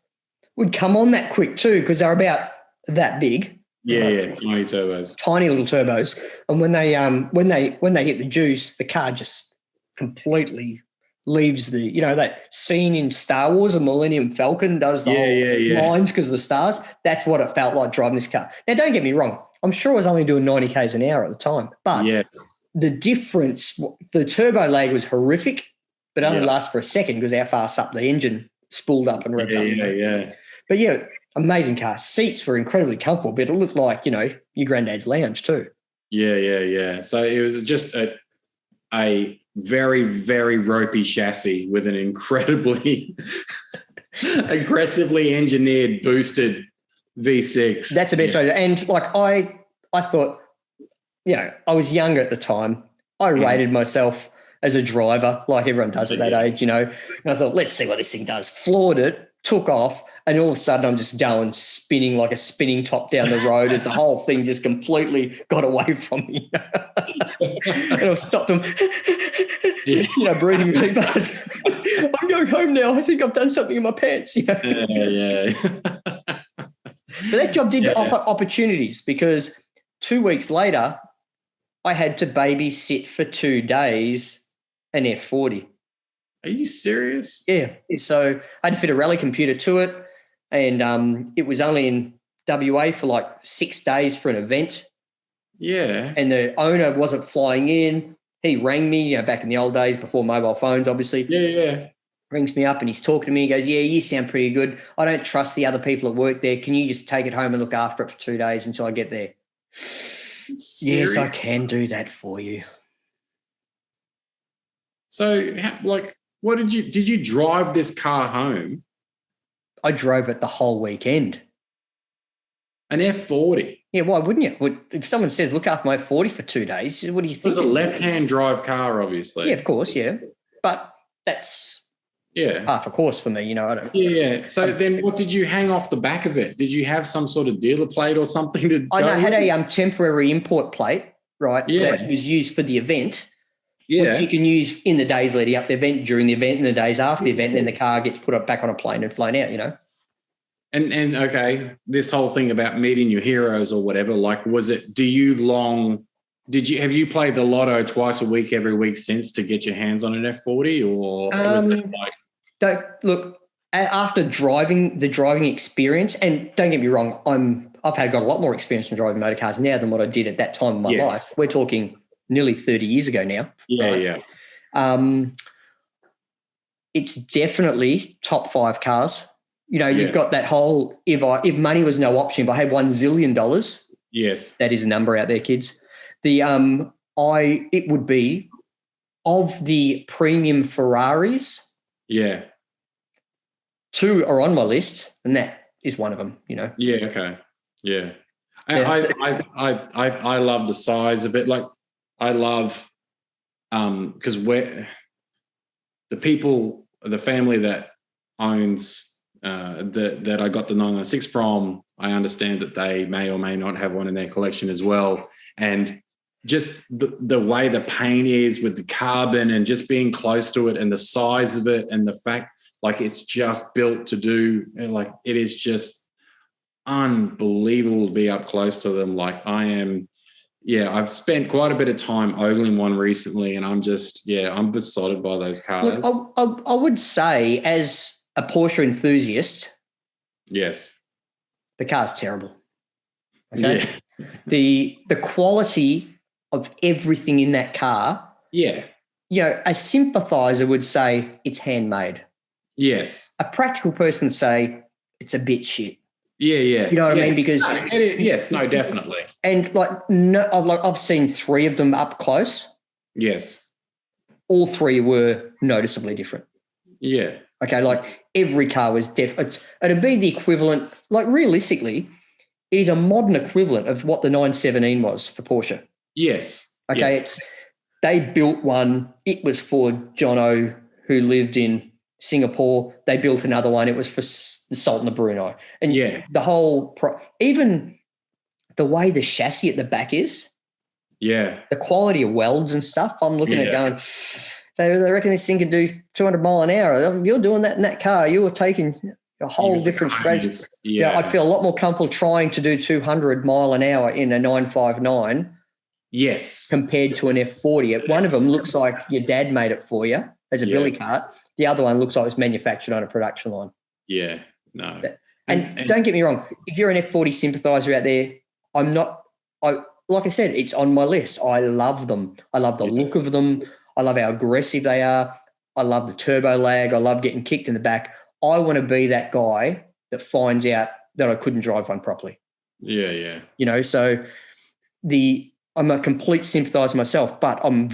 would come on that quick too because they're about that big. Yeah, tiny turbos. Tiny little turbos. And when they hit the juice, the car just completely leaves the, you know, that scene in Star Wars, a Millennium Falcon does the lines because of the stars. That's what it felt like driving this car. Now, don't get me wrong. I'm sure I was only doing 90 Ks an hour at the time, but the difference, the turbo lag was horrific, but only lasted for a second because how fast up the engine spooled up and revved up. But yeah, amazing car. Seats were incredibly comfortable, but it looked like, you know, your granddad's lounge too. Yeah. So it was just a very, very ropey chassis with an incredibly aggressively engineered boosted V6. That's the best way to, and like I thought, you know, I was younger at the time. I rated myself as a driver, like everyone does at that age, you know. And I thought, let's see what this thing does. Floored it, took off, and all of a sudden I'm just going spinning like a spinning top down the road as the whole thing just completely got away from me. And I stopped them, you know, breathing really fast. I'm going home now. I think I've done something in my pants, you know. But that job did offer opportunities because 2 weeks later, I had to babysit for 2 days an F40. Are you serious? Yeah. So I had to fit a rally computer to it, and it was only in WA for like 6 days for an event. Yeah. And the owner wasn't flying in. He rang me, you know, back in the old days before mobile phones, obviously. Yeah. Rings me up and he's talking to me. He goes, yeah, you sound pretty good. I don't trust the other people at work there. Can you just take it home and look after it for 2 days until I get there? Yes, I can do that for you. So, what did you drive this car home? I drove it the whole weekend. An F40. Yeah, why wouldn't you? If someone says, look after my F40 for 2 days, what do you It think? was a left-hand drive car, obviously. Yeah, of course, yeah. But that's half a course for me, I don't. Yeah. So then what did you hang off the back of it? Did you have some sort of dealer plate or something to I had a temporary import plate, right, that was used for the event, which you can use in the days leading up to the event, during the event, and the days after the event, and then the car gets put back on a plane and flown out, And okay, this whole thing about meeting your heroes or whatever, like, have you played the lotto twice a week, every week since to get your hands on an F40, or was it like? Look, after the driving experience, and don't get me wrong, I've got a lot more experience in driving motor cars now than what I did at that time of my life. We're talking nearly 30 years ago now. Yeah, right? It's definitely top 5 cars. You've got that whole, if money was no option, if I had $1 zillion, yes, that is a number out there, kids. It would be of the premium Ferraris. Yeah. 2 are on my list, and that is one of them, Yeah, okay. Yeah. I love the size of it. Like, I love because the family that owns that I got the 996 from, I understand that they may or may not have one in their collection as well. And just the way the paint is with the carbon and just being close to it and the size of it and the fact, like, it's just built to do, like, it is just unbelievable to be up close to them. Like, I've spent quite a bit of time ogling one recently, and I'm besotted by those cars. Look, I would say, as a Porsche enthusiast, yes, the car's terrible. Okay, yeah. The quality of everything in that car. Yeah, a sympathizer would say it's handmade. Yes. A practical person would say it's a bit shit. Yeah. You know what I mean? Because definitely. And I've seen 3 of them up close. Yes. All 3 were noticeably different. Yeah. Okay, like every car was different. It'd be the equivalent, like, realistically, it is a modern equivalent of what the 917 was for Porsche. Yes. Okay, yes. They built one. It was for Jono, who lived in Singapore. They built another one. It was for the Sultan of Brunei. And the whole even the way the chassis at the back is, the quality of welds and stuff, I'm looking at going, they reckon this thing can do 200 mile an hour. You're doing that in that car. You were taking a whole different strategy. Yeah, I'd feel a lot more comfortable trying to do 200 mile an hour in a 959. Yes. Compared to an F40. One of them looks like your dad made it for you as a billy cart. The other one looks like it was manufactured on a production line. Yeah, no. And don't get me wrong, if you're an F40 sympathizer out there, like I said, it's on my list. I love them. I love the look of them. I love how aggressive they are. I love the turbo lag. I love getting kicked in the back. I want to be that guy that finds out that I couldn't drive one properly. Yeah. So I'm a complete sympathizer myself, but I'm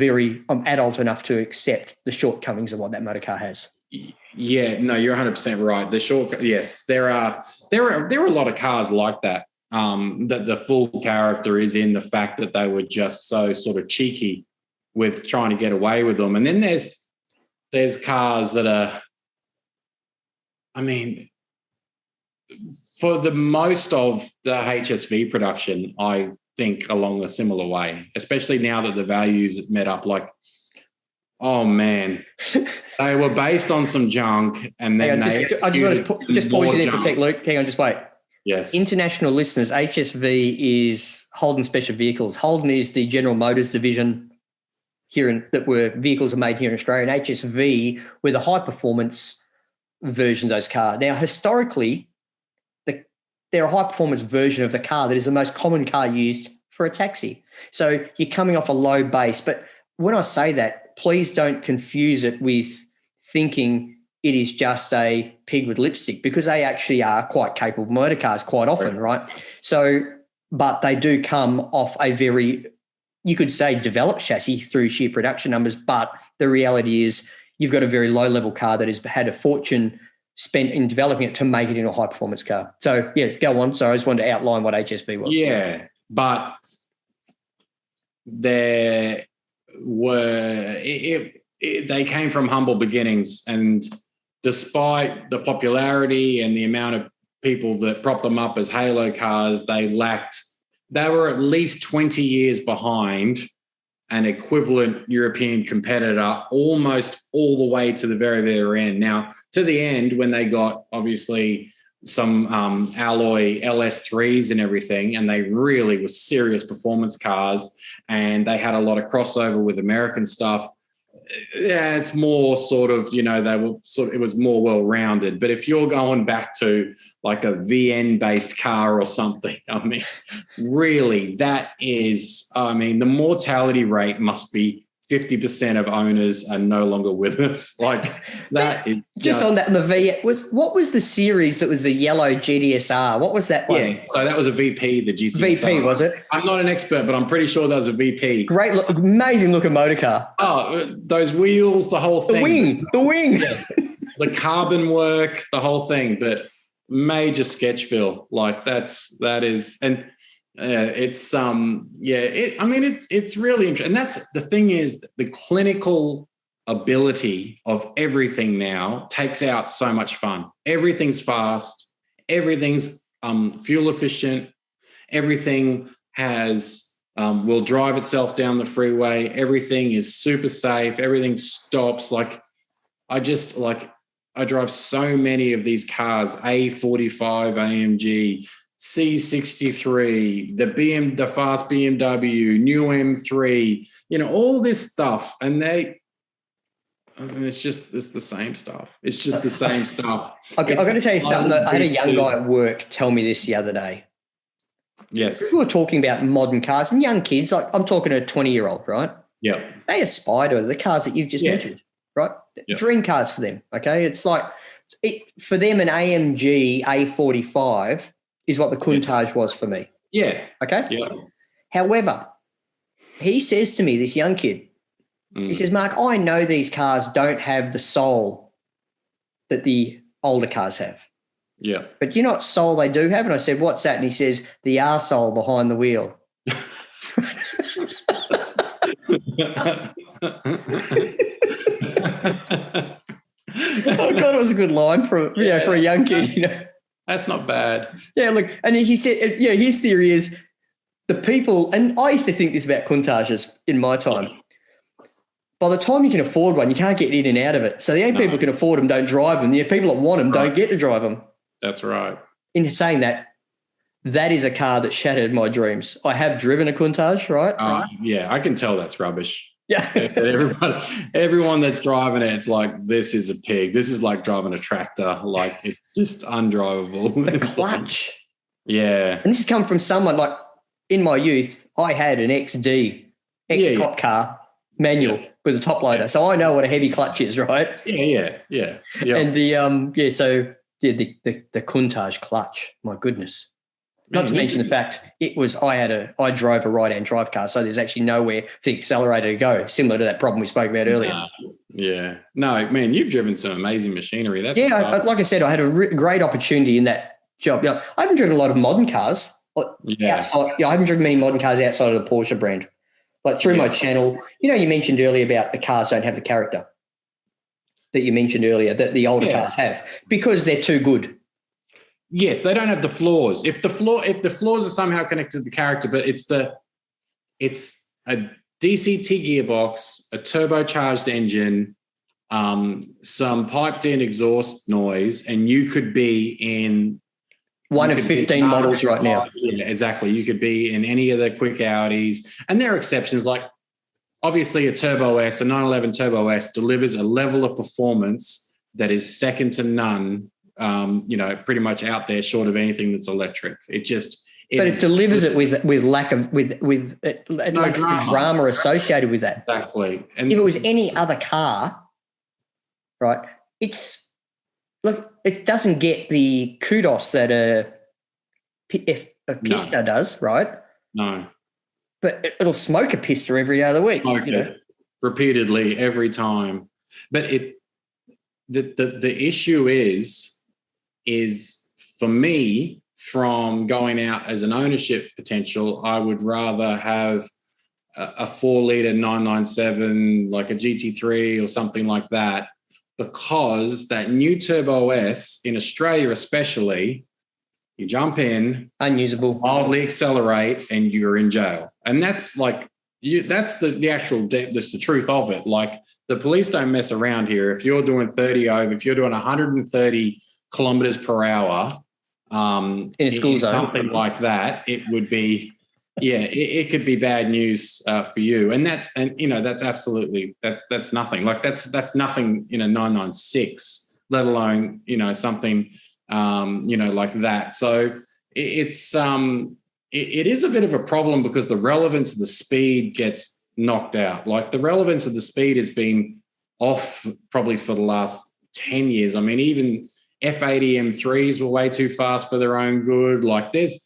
adult enough to accept the shortcomings of what that motor car has. Yeah, no, you're 100% right. Yes, there are a lot of cars like that. That the full character is in the fact that they were just so sort of cheeky with trying to get away with them. And then there's cars that are, I mean, for the most of the HSV production, I think along a similar way, especially now that the values met up. Like, oh man, they were based on some junk, and then I just want to just pause you there for a sec, Luke. Hang on, just wait. Yes. International listeners, HSV is Holden Special Vehicles. Holden is the General Motors division vehicles are made here in Australia, and HSV were the high performance versions of those cars. Now, historically, they're a high-performance version of the car that is the most common car used for a taxi. So you're coming off a low base. But when I say that, please don't confuse it with thinking it is just a pig with lipstick, because they actually are quite capable motor cars quite often, right? So, but they do come off a very, you could say, developed chassis through sheer production numbers. But the reality is you've got a very low-level car that has had a fortune spent in developing it to make it into a high performance car. So yeah, go on. So I just wanted to outline what HSV was. Yeah, but there were they came from humble beginnings, and despite the popularity and the amount of people that propped them up as halo cars, they were at least 20 years behind an equivalent European competitor, almost all the way to the very, very end. Now, to the end, when they got obviously some alloy LS3s and everything, and they really were serious performance cars, and they had a lot of crossover with American stuff. Yeah, it's more sort of, it was more well-rounded. But if you're going back to like a VN-based car or something, I mean, really, the mortality rate must be 50% of owners are no longer with us. Like that is just on that. And the what was the series that was the yellow GTSR? What was that one? Yeah, so that was a VP, the GTSR. VP, was it? I'm not an expert, but I'm pretty sure that was a VP. Great look, amazing looking motor car. Oh, those wheels, the whole thing. The wing. Yeah. The carbon work, the whole thing. But major Sketchville, like that is, and it's really interesting. And that's the thing, is the clinical ability of everything now takes out so much fun. Everything's fast, everything's fuel efficient, everything has will drive itself down the freeway, everything is super safe, everything stops. I drive so many of these cars, A45 AMG, C63, the fast BMW, new M3, all this stuff. And it's the same stuff. It's just the same stuff. I'm going to tell you something. I had a young guy at work tell me this the other day. Yes. We were talking about modern cars and young kids. Like, I'm talking to a 20-year-old, right? Yeah. They aspire to the cars that you've just mentioned, right? Yep. Dream cars for them, okay? It's like, for them, an AMG A45 is what the Countach was for me. Yeah. Okay? Yeah. However, he says to me, this young kid, he says, Mark, I know these cars don't have the soul that the older cars have. Yeah. But you know what soul they do have? And I said, what's that? And he says, the arsehole behind the wheel. Oh God, it was a good line for a young kid. That's not bad. Yeah, look, and he said, his theory is the people, and I used to think this about Countaches in my time. By the time you can afford one, you can't get in and out of it. So the only people who can afford them don't drive them. The people that want them don't get to drive them. That's right. In saying that, that is a car that shattered my dreams. I have driven a Countach, right? Yeah, I can tell that's rubbish. Yeah. Everyone that's driving it, it's like, this is a pig. This is like driving a tractor. Like, it's just undrivable. The clutch. Yeah. And this has come from someone like, in my youth, I had an XD, ex-cop car, manual with a top loader. So I know what a heavy clutch is, right? Yeah. And the Countach clutch, my goodness. Not to mention the fact I drove a right-hand drive car, so there's actually nowhere for the accelerator to go, similar to that problem we spoke about earlier. Yeah. No, man, you've driven some amazing machinery. Like I said, I had a great opportunity in that job. I haven't driven a lot of modern cars. Outside, I haven't driven many modern cars outside of the Porsche brand. Like through my channel, you mentioned earlier about the cars don't have the character that you mentioned earlier that the older cars have because they're too good. Yes, they don't have the flaws. If the flaws are somehow connected to the character, but it's a DCT gearbox, a turbocharged engine, some piped in exhaust noise, and you could be in one of 15 models right now. Yeah, exactly. You could be in any of the quick Audis, and there are exceptions. Like obviously a Turbo S, a 911 Turbo S delivers a level of performance that is second to none. Pretty much out there, short of anything that's electric. But it delivers it with lack of drama associated with that. Exactly. And if it was any other car, right? It doesn't get the kudos that a Pista does, right? No. But it'll smoke a Pista every other week. Repeatedly every time. But the issue is for me, from going out as an ownership potential, I would rather have a 4-litre 997, like a GT3 or something like that, because that new Turbo S in Australia especially, you jump in, unusable, wildly accelerate, and you're in jail. And that's like, that's the actual, that's the truth of it. Like, the police don't mess around here. If you're doing 30 over, if you're doing 130 kilometers per hour in a school zone, something like that, it would be, it could be bad news for you. And that's absolutely, that's nothing. Like that's nothing in a 996, let alone, something, like that. So it is a bit of a problem, because the relevance of the speed gets knocked out. Like, the relevance of the speed has been off probably for the last 10 years. I mean, even F80 M3s were way too fast for their own good. Like, there's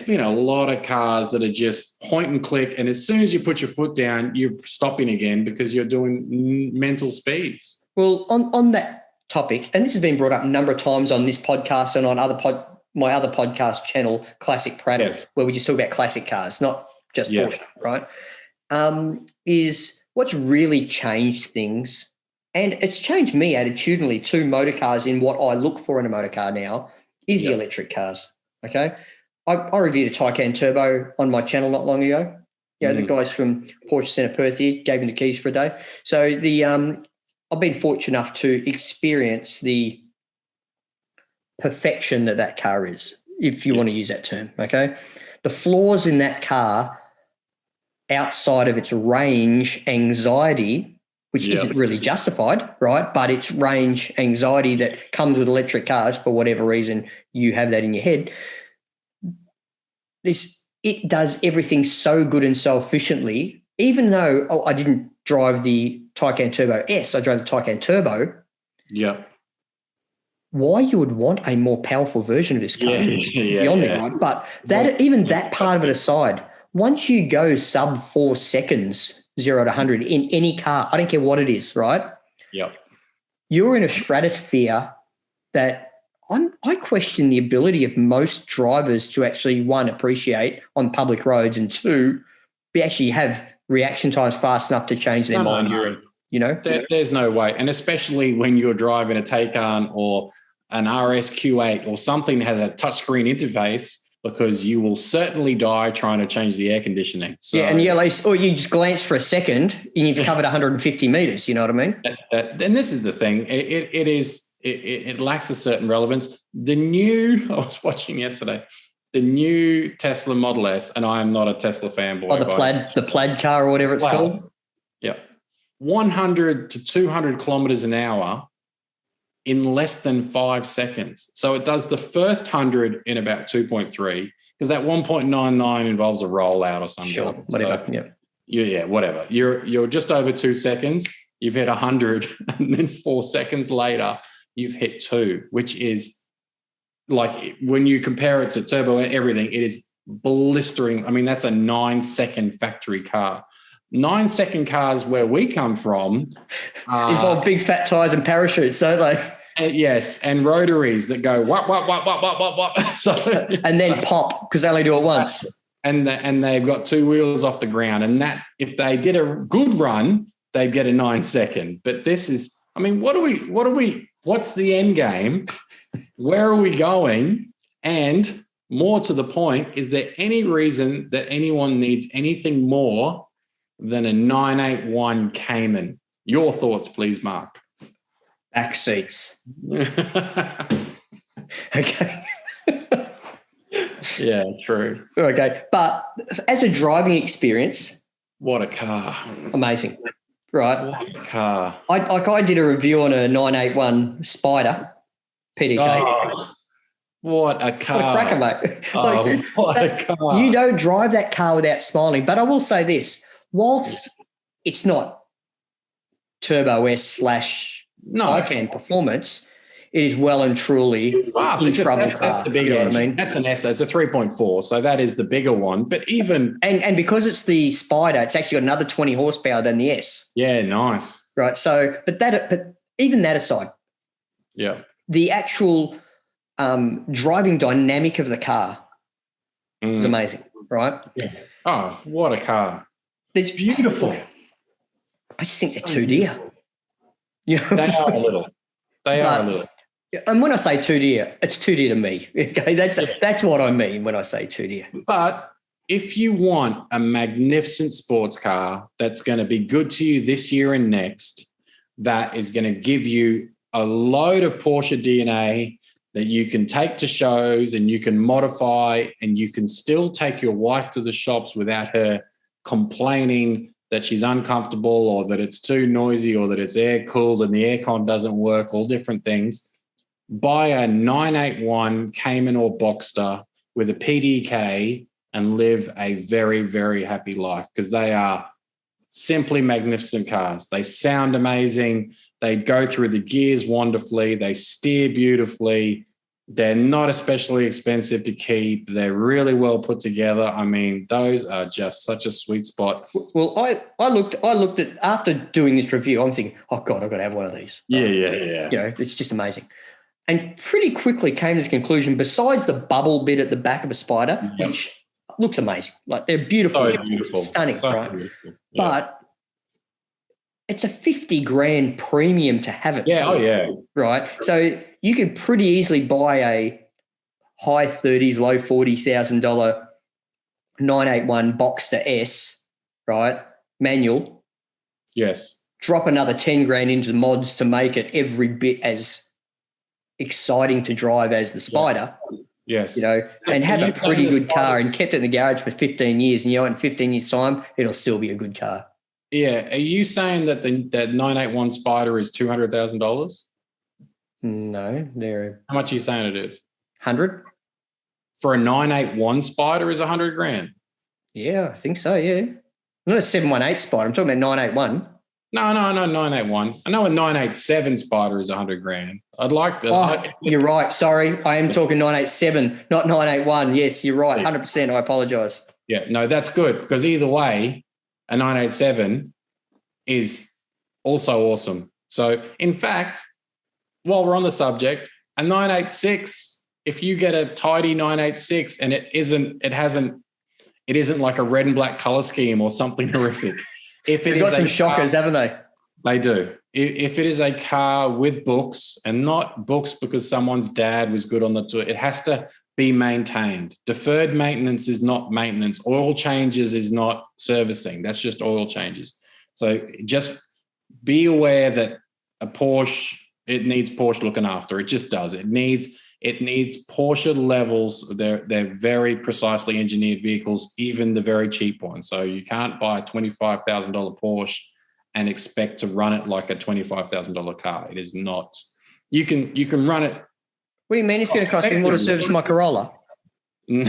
been a lot of cars that are just point and click, and as soon as you put your foot down, you're stopping again because you're doing mental speeds. Well, on that topic, and this has been brought up a number of times on this podcast and on my other podcast channel, Classic Prattle, yes, where we just talk about classic cars, not just Porsche, right? Is what's really changed things, and it's changed me attitudinally to motor cars in what I look for in a motor car now, is the electric cars, okay? I reviewed a Taycan Turbo on my channel not long ago. The guys from Porsche Centre Perth here gave me the keys for a day. So I've been fortunate enough to experience the perfection that car is, if you want to use that term, okay? The flaws in that car, outside of its range anxiety, which isn't really justified, right? But it's range anxiety that comes with electric cars, for whatever reason you have that in your head. It does everything so good and so efficiently, even though I didn't drive the Taycan Turbo S, I drove the Taycan Turbo. Yeah. Why you would want a more powerful version of this car is beyond me, right? But that part of it aside, once you go sub 4 seconds, 0 to 100 in any car, I don't care what it is, right? Yep. You're in a stratosphere that I question the ability of most drivers to actually, one, appreciate on public roads, and two, actually have reaction times fast enough to change their mind during, There's no way. And especially when you're driving a Taycan or an RSQ8 or something that has a touchscreen interface, because you will certainly die trying to change the air conditioning. So, and or you just glance for a second and you've covered 150 meters. You know what I mean? And this is the thing. It lacks a certain relevance. I was watching yesterday, the new Tesla Model S, and I am not a Tesla fanboy. Oh, the plaid car or whatever it's called. Yeah. 100 to 200 kilometers an hour in less than 5 seconds. So it does the first 100 in about 2.3, because that 1.99 involves a rollout or something. Sure, whatever. So, whatever. You're just over 2 seconds. You've hit 100, and then 4 seconds later, you've hit 2, which is, like, when you compare it to turbo everything, it is blistering. I mean, that's a 9-second factory car. 9-second cars where we come from involve big fat tires and parachutes, don't they? Yes, and rotaries that go wop wop wop wop wop wop wop. So, and then pop, because they only do it once. And they've got 2 wheels off the ground, and that, if they did a good run, they'd get a 9-second. But this is, I mean, what's the end game? Where are we going? And more to the point, is there any reason that anyone needs anything more than a 981 Cayman? Your thoughts, please, Mark. Back seats. Okay. Yeah, true. Okay. But as a driving experience, what a car. Amazing. Right. What a car. I did a review on a 981 Spider PDK. Oh, what a car. What a cracker, mate. Oh, what a car. You don't drive that car without smiling. But I will say this, whilst it's not Turbo S / Taycan performance, it is well and truly in trouble car. That's the bigger, you know what I mean? That's an S. That's a 3.4. So that is the bigger one. But even and because it's the Spider, it's actually got another 20 horsepower than the S. Yeah, nice. Right. So, but even that aside, Yeah. The actual driving dynamic of the car is amazing, right? Yeah. Oh, what a car. It's beautiful. I just think they're too dear. You know? They are a little. They are a little. And when I say too dear, it's too dear to me. Okay, that's what I mean when I say too dear. But if you want a magnificent sports car that's going to be good to you this year and next, that is going to give you a load of Porsche DNA that you can take to shows and you can modify, and you can still take your wife to the shops without her complaining that she's uncomfortable or that it's too noisy or that it's air cooled and the aircon doesn't work, all different things. Buy a 981 Cayman or Boxster with a PDK and live a very, very happy life, because they are simply magnificent cars. They sound amazing. They go through the gears wonderfully. They steer beautifully. They're not especially expensive to keep. They're really well put together. I mean, those are just such a sweet spot. Well, I looked at, after doing this review, I'm thinking, oh God, I've got to have one of these. Yeah. You know, it's just amazing. And pretty quickly came to the conclusion, besides the bubble bit at the back of a Spider, which looks amazing. Like, they're beautiful. So beautiful. Stunning, so right? Beautiful. Yeah. But it's a $50,000 premium to have it. Yeah, right? So you could pretty easily buy a high 30s, low $40,000 981 Boxster S, right? Manual. Yes. Drop another $10,000 into the mods to make it every bit as exciting to drive as the Spider. Yes. You know, and have a pretty good car and kept it in the garage for 15 years. And you know, in 15 years' time, it'll still be a good car. Yeah. Are you saying that that 981 Spider is $200,000? No, they're How much are you saying it is? 100. For a 981 Spider is $100,000. Yeah, I think so. Yeah, not a 718 Spider. I'm talking about 981. No, 981. I know a 987 Spider is $100,000. I'd like to. Oh, you're right. Sorry, I am talking 987, not 981. Yes, you're right. 100%. I apologise. Yeah, no, that's good, because either way, a 987 is also awesome. So, in fact, while we're on the subject, a 986, if you get a tidy 986 and it isn't like a red and black color scheme or something horrific. If They've got some shockers, haven't they? They do. If it is a car with books, and not books because someone's dad was good on the tour, it has to be maintained. Deferred maintenance is not maintenance. Oil changes is not servicing. That's just oil changes. So just be aware that a Porsche, it needs Porsche looking after. It just does. It needs Porsche levels. They're very precisely engineered vehicles, even the very cheap ones. So you can't buy a $25,000 Porsche and expect to run it like a $25,000 car. It is not. You can run it. What do you mean it's going to cost me more to service my Corolla? You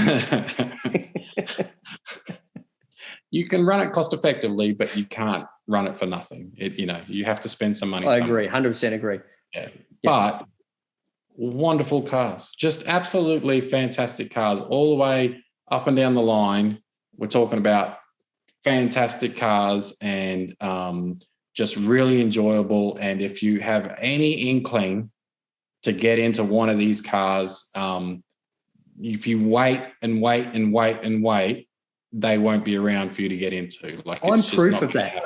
can run it cost effectively, but you can't run it for nothing. You have to spend some money. I agree. 100% agree. Yeah. But wonderful cars, just absolutely fantastic cars all the way up and down the line. We're talking about fantastic cars and just really enjoyable. And if you have any inkling to get into one of these cars, if you wait and wait and wait and wait, they won't be around for you to get into. Like, I'm proof of that.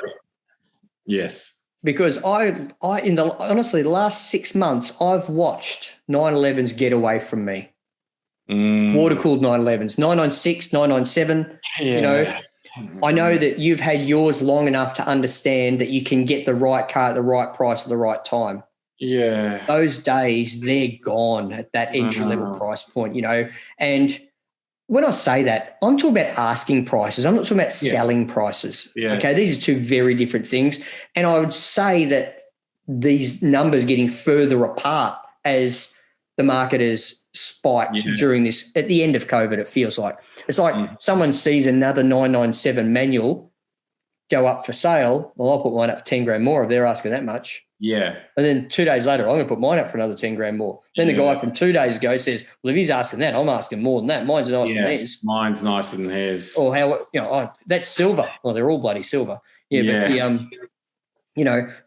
Yes. Because honestly, the last 6 months, I've watched 911s get away from me. Water-cooled 911s, 996, 997, you know. I know that you've had yours long enough to understand that you can get the right car at the right price at the right time. Yeah. Those days, they're gone at that entry-level price point, you know. And when I say that, I'm talking about asking prices. I'm not talking about selling prices. Yeah. Okay, these are two very different things. And I would say that these numbers getting further apart as the market has spiked during this, at the end of COVID, it feels like. It's like someone sees another 997 manual go up for sale. Well, I'll put mine up for 10 grand more if they're asking that much. Yeah. And then 2 days later, I'm going to put mine up for another 10 grand more. Then the guy from 2 days ago says, well, if he's asking that, I'm asking more than that. Mine's nicer than his. Mine's nicer than his. Or how, you know, oh, that's silver. Well, they're all bloody silver. Yeah.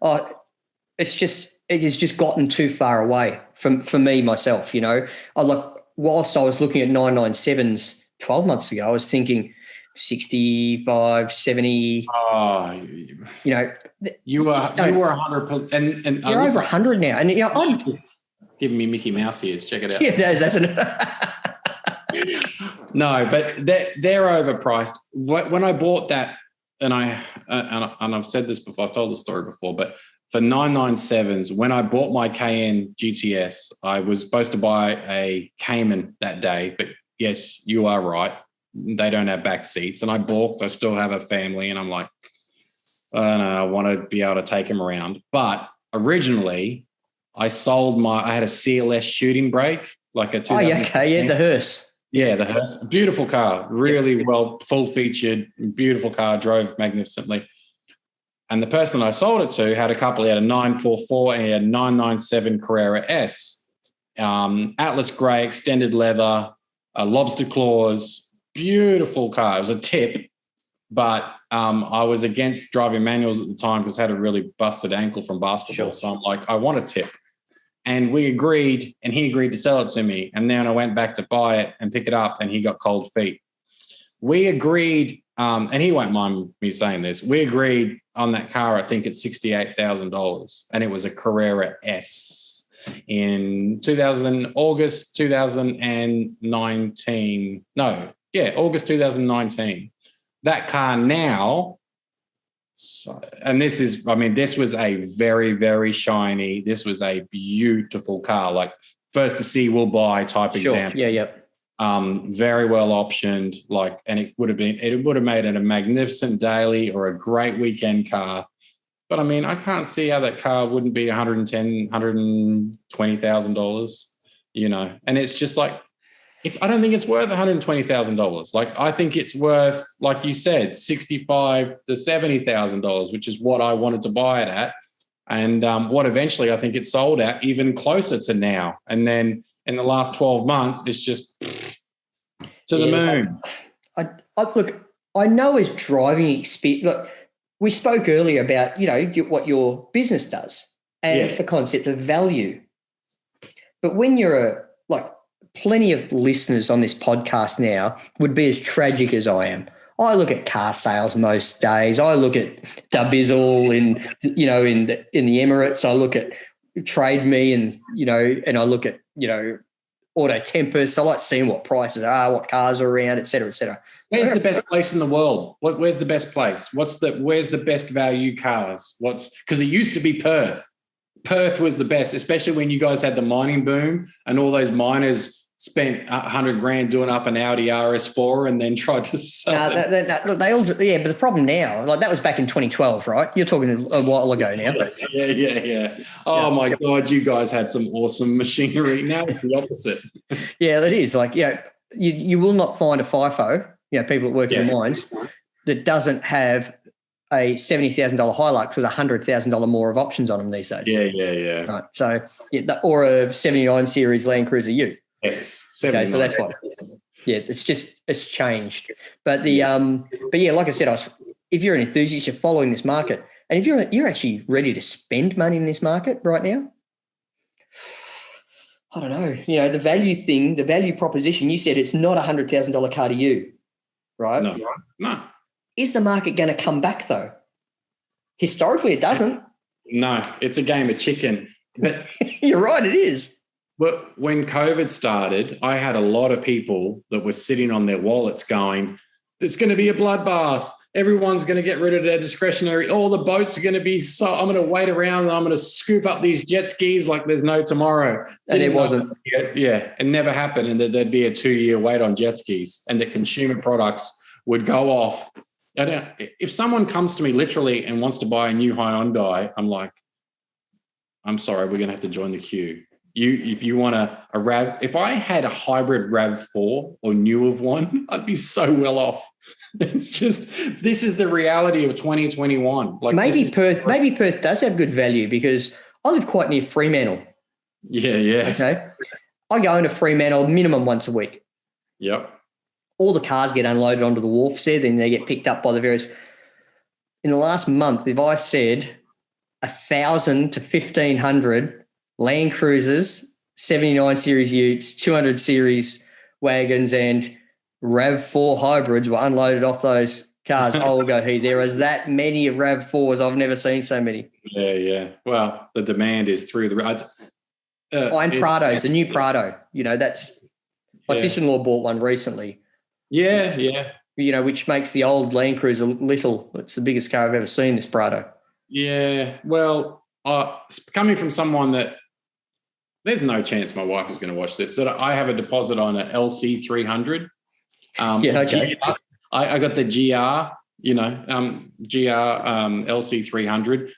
But it's it has just gotten too far away for me myself. Whilst I was looking at 997s 12 months ago, I was thinking 65, 70. Oh, you were 100%, and you're over 100 now, and I'm giving me Mickey Mouse ears. Check it out. Yeah, that is, isn't it? No, but they're overpriced. When I bought that, and I've said this before, I've told the story before, but for 997s, when I bought my Cayenne GTS, I was supposed to buy a Cayman that day, but yes, you are right. They don't have back seats, and I balked. I still have a family, and I'm like, I don't know, I want to be able to take him around. But originally, I had a CLS shooting brake, like a 2000. The hearse. Yeah, the hearse. Beautiful car, really well, full featured, beautiful car, drove magnificently. And the person I sold it to had a couple. He had a 944 and he had a 997 Carrera S. Atlas grey, extended leather, lobster claws, beautiful car. It was a tip, but I was against driving manuals at the time because I had a really busted ankle from basketball. Sure. So I'm like, I want a tip. And we agreed, and he agreed to sell it to me. And then I went back to buy it and pick it up, and he got cold feet. We agreed, and he won't mind me saying this, we agreed on that car, I think it's $68,000, and it was a Carrera S in August 2019. August 2019. That car now, this was a very, very shiny, this was a beautiful car, like first to see, will buy type example. Yeah. Very well optioned, and it would have made it a magnificent daily or a great weekend car. But I mean, I can't see how that car wouldn't be $110,000, $120,000, and it's just like, I don't think it's worth $120,000. Like, I think it's worth, like you said, $65,000 to $70,000, which is what I wanted to buy it at. And what eventually I think it sold at, even closer to now. And then in the last 12 months, it's just to the moon. Look, I know as driving experience, look, we spoke earlier about, what your business does and yes, the concept of value. But when you're plenty of listeners on this podcast now would be as tragic as I am. I look at car sales most days. I look at Dubizzle in the Emirates. I look at Trade Me and I look at, Auto Tempest. I like seeing what prices are, what cars are around, et cetera, et cetera. Where's the best place in the world? Where's the best place? Where's the best value cars? Because it used to be Perth. Perth was the best, especially when you guys had the mining boom and all those miners spent $100,000 doing up an Audi RS4 and then tried to sell it. But the problem now, that was back in 2012, right? You're talking a while ago now. Yeah. Oh my God, you guys had some awesome machinery. Now it's the opposite. Yeah, it is. You will not find a FIFO, people that work in the mines, that doesn't have a $70,000 Hilux with $100,000 more of options on them these days. Yeah. Right. So, or a 79 series Land Cruiser U. Yes. Okay, so that's why. Yeah, it's changed. But like I said, if you're an enthusiast, you're following this market, and if you're actually ready to spend money in this market right now, I don't know. The value thing, the value proposition. You said it's not a $100,000 car to you, right? No. Is the market going to come back though? Historically, it doesn't. No, it's a game of chicken. But you're right, it is. But when COVID started, I had a lot of people that were sitting on their wallets going, "It's going to be a bloodbath. Everyone's going to get rid of their discretionary. All the boats are going to be I'm going to wait around and I'm going to scoop up these jet skis like there's no tomorrow." And it wasn't. Yeah, it never happened. And there'd be a 2-year wait on jet skis and the consumer products would go off. If someone comes to me literally and wants to buy a new Hyundai, I'm like, I'm sorry, we're going to have to join the queue. If you want a RAV, if I had a hybrid RAV4 or knew of one, I'd be so well off. It's just, this is the reality of 2021. Maybe Perth does have good value because I live quite near Fremantle. Yeah. Okay. I go into Fremantle minimum once a week. Yep. All the cars get unloaded onto the wharf there, then they get picked up by the various. In the last month, if I said 1,000 to 1,500 Land Cruisers, 79 series utes, 200 series wagons, and RAV4 hybrids were unloaded off those cars. I will go, there was that many RAV4s. I've never seen so many. Yeah. Well, the demand is through the rides. And Prados, the new Prado. That's my sister-in-law bought one recently. Yeah. Which makes the old Land Cruiser little. It's the biggest car I've ever seen, this Prado. Yeah. Well, coming from someone that there's no chance my wife is going to watch this. So I have a deposit on an LC 300. Okay. GR. I got the GR, LC 300.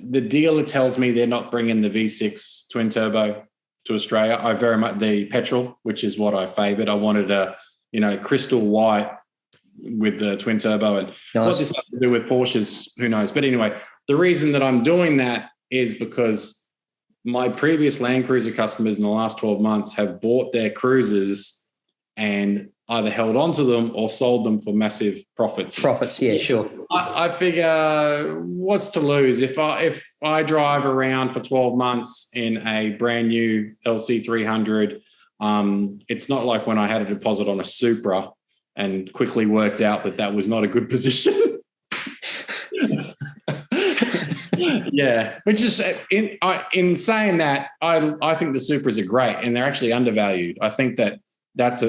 The dealer tells me they're not bringing the V6 twin turbo to Australia. I very much the petrol, which is what I favoured. I wanted a, crystal white with the twin turbo. And what this has to do with Porsches, who knows? But anyway, the reason that I'm doing that is because my previous Land Cruiser customers in the last 12 months have bought their cruisers and either held onto them or sold them for massive profits. Yeah, sure. I figure what's to lose if I drive around for 12 months in a brand new LC 300. It's not like when I had a deposit on a Supra and quickly worked out that was not a good position. Yeah, which is in saying that, I think the Supras are great and they're actually undervalued. I think that's a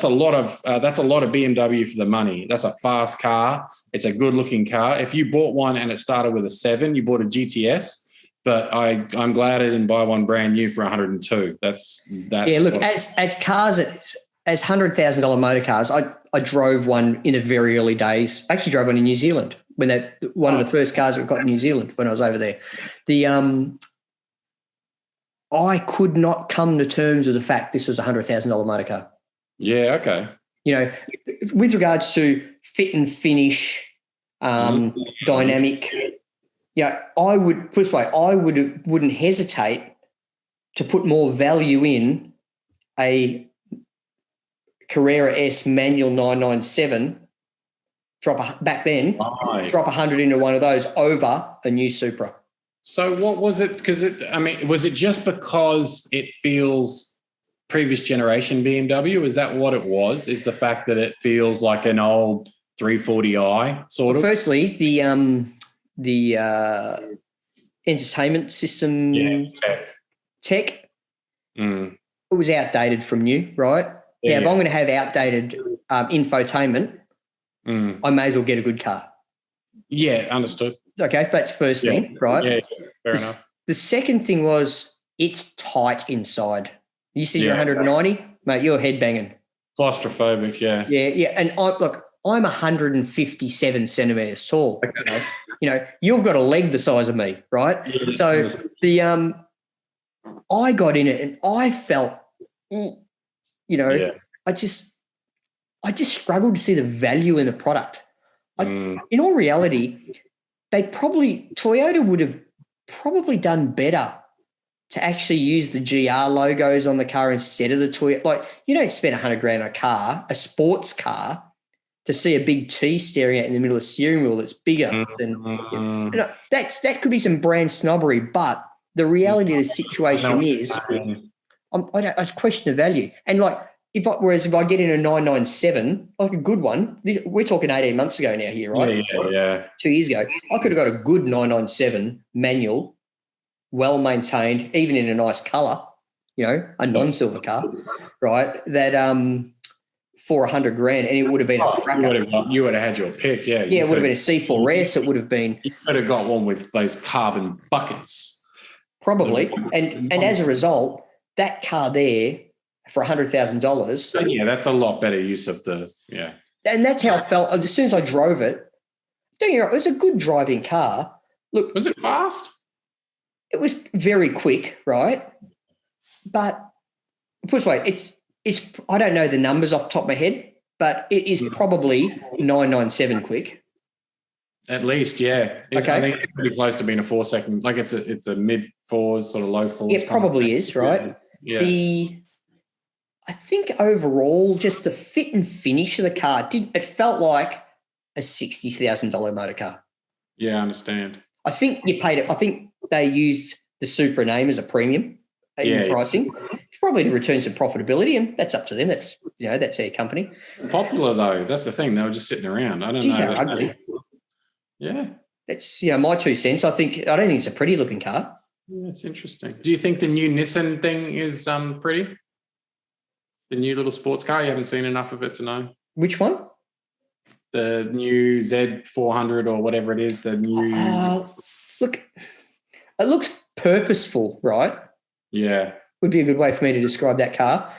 lot of BMW for the money. That's a fast car. It's a good looking car. If you bought one and it started with a 7, you bought a GTS. But I'm glad I didn't buy one brand new for 102. That's yeah. Look, as cars as $100,000 motor cars, I drove one in the very early days. I actually drove one in New Zealand when one of the first cars that I got in New Zealand when I was over there. I could not come to terms with the fact this was a $100,000 motor car. Yeah, okay. With regards to fit and finish, dynamic. I would put it this way. I wouldn't hesitate to put more value in a Carrera S manual 997. Back then, drop 100 into one of those over a new Supra. So what was it? Was it just because it feels previous generation BMW? Is that what it was? Is the fact that it feels like an old 340i sort of? Firstly, the entertainment system tech, it was outdated from new, right? Yeah. If I'm going to have outdated infotainment, I may as well get a good car. Yeah, understood. Okay, that's first thing, right? Yeah, fair enough. The second thing was it's tight inside. You see, you're 190, mate, you're headbanging. Claustrophobic, yeah. Yeah. And I'm 157 centimeters tall. You've got a leg the size of me, right? Yeah. So I got in it and I felt, I just struggled to see the value in the product. In all reality, Toyota would have probably done better to actually use the GR logos on the car instead of the Toyota. Like, you don't spend $100,000 on a car, a sports car, to see a big T staring at in the middle of the steering wheel that's bigger than that could be some brand snobbery, but the reality of the situation is I question the value. And if I get in a 997, like a good one, we're talking 18 months ago now here, right? Yeah. 2 years ago, I could have got a good 997 manual, well maintained, even in a nice colour, a non-silver car, right? That for $100,000, and it would have been a cracker. You would have had your pick, yeah. Yeah, it would have been a C4S. It would have been. You could have got one with those carbon buckets, probably. And as a result, that car there for $100,000. Yeah, that's a lot better use of the And that's how I felt as soon as I drove it. Don't get me wrong, it was a good driving car. Look, was it fast? It was very quick, right? But put it this way, it's I don't know the numbers off the top of my head, but it is probably 997 quick. At least, yeah. Okay. I think it's pretty close to being a 4 second. Like it's a mid 4s, sort of low 4s. It probably is, right? Yeah. I think overall, just the fit and finish of the car it felt like a $60,000 motor car. Yeah, I understand. I think you paid it. I think they used the Supra name as a premium in pricing, probably to return some profitability, and that's up to them. That's that's their company. Popular though, that's the thing. They were just sitting around. I don't know. They're ugly. Yeah, that's my 2 cents. I don't think it's a pretty looking car. Yeah, that's interesting. Do you think the new Nissan thing is pretty? The new little sports car? You haven't seen enough of it to know. Which one? The new Z400 or whatever it is. The new. Look, it looks purposeful, right? Yeah. Would be a good way for me to describe that car.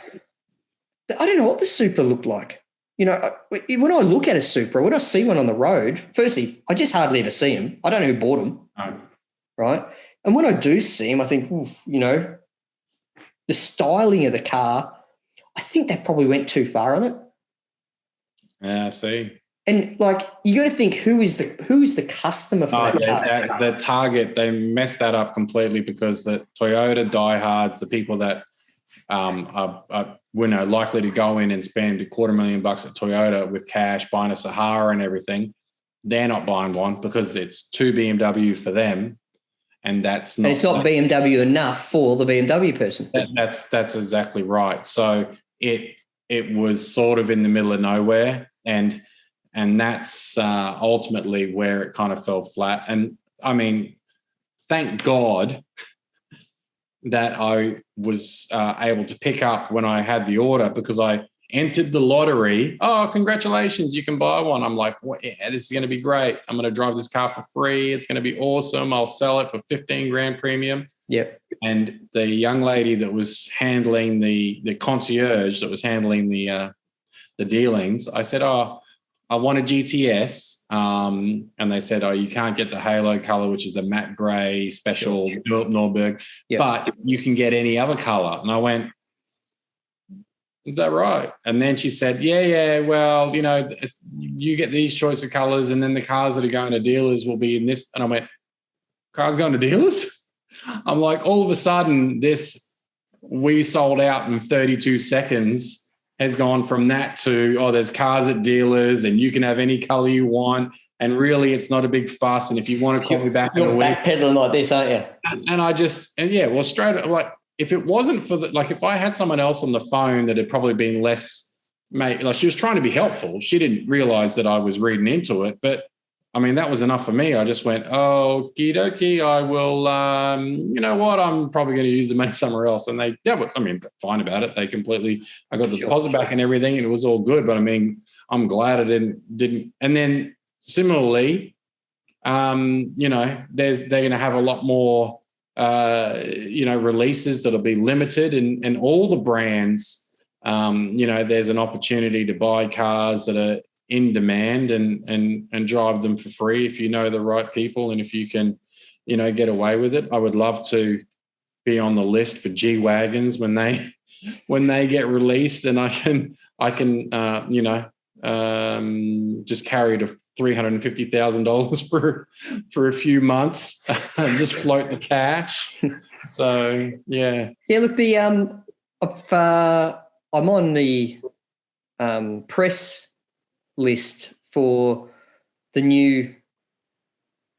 I don't know what the Supra looked like. When I look at a Supra, when I see one on the road, firstly, I just hardly ever see them. I don't know who bought them. No. Right? And when I do see them, I think, the styling of the car, I think that probably went too far on it. Yeah, I see. And you got to think who is the customer for that car? The target, they messed that up completely because the Toyota diehards, the people that are likely to go in and spend $250,000 at Toyota with cash, buying a Sahara and everything, they're not buying one because it's too BMW for them. And that's not. And it's not BMW enough for the BMW person. That's exactly right. So it was sort of in the middle of nowhere, and that's ultimately where it kind of fell flat. And I mean, thank God that I was able to pick up when I had the order, because I entered the lottery. Oh, congratulations, you can buy one. I'm like, well, yeah, this is going to be great. I'm going to drive this car for free. It's going to be awesome. I'll sell it for 15 grand premium. Yep. And the young lady that was handling the concierge that was handling the dealings, I said, oh, I want a GTS. And they said, oh, you can't get the halo color, which is the matte gray special Nürburgring, but you can get any other color. And I went, is that right? And then she said, yeah, well, you get these choice of colors, and then the cars that are going to dealers will be in this. And I went, cars going to dealers? I'm like, all of a sudden, we sold out in 32 seconds has gone from that to, oh, there's cars at dealers and you can have any color you want. And really, it's not a big fuss. And if you want to call me back in a week. You're backpedaling like this, aren't you? And straight like, if it wasn't for if I had someone else on the phone that had probably been less, she was trying to be helpful. She didn't realize that I was reading into it, but I mean, that was enough for me. I just went, oh, okie dokie, I will, you know what? I'm probably going to use the money somewhere else. And fine about it. I got the deposit back and everything, and it was all good. But I mean, I'm glad I didn't. And then similarly, they're going to have a lot more, releases that'll be limited, and all the brands, there's an opportunity to buy cars that are in demand and drive them for free if you know the right people, and if you can, get away with it. I would love to be on the list for G-Wagons when they get released, and I can just carry to $350,000 for a few months and just float the cash. So yeah. Look, I'm on the press list for the new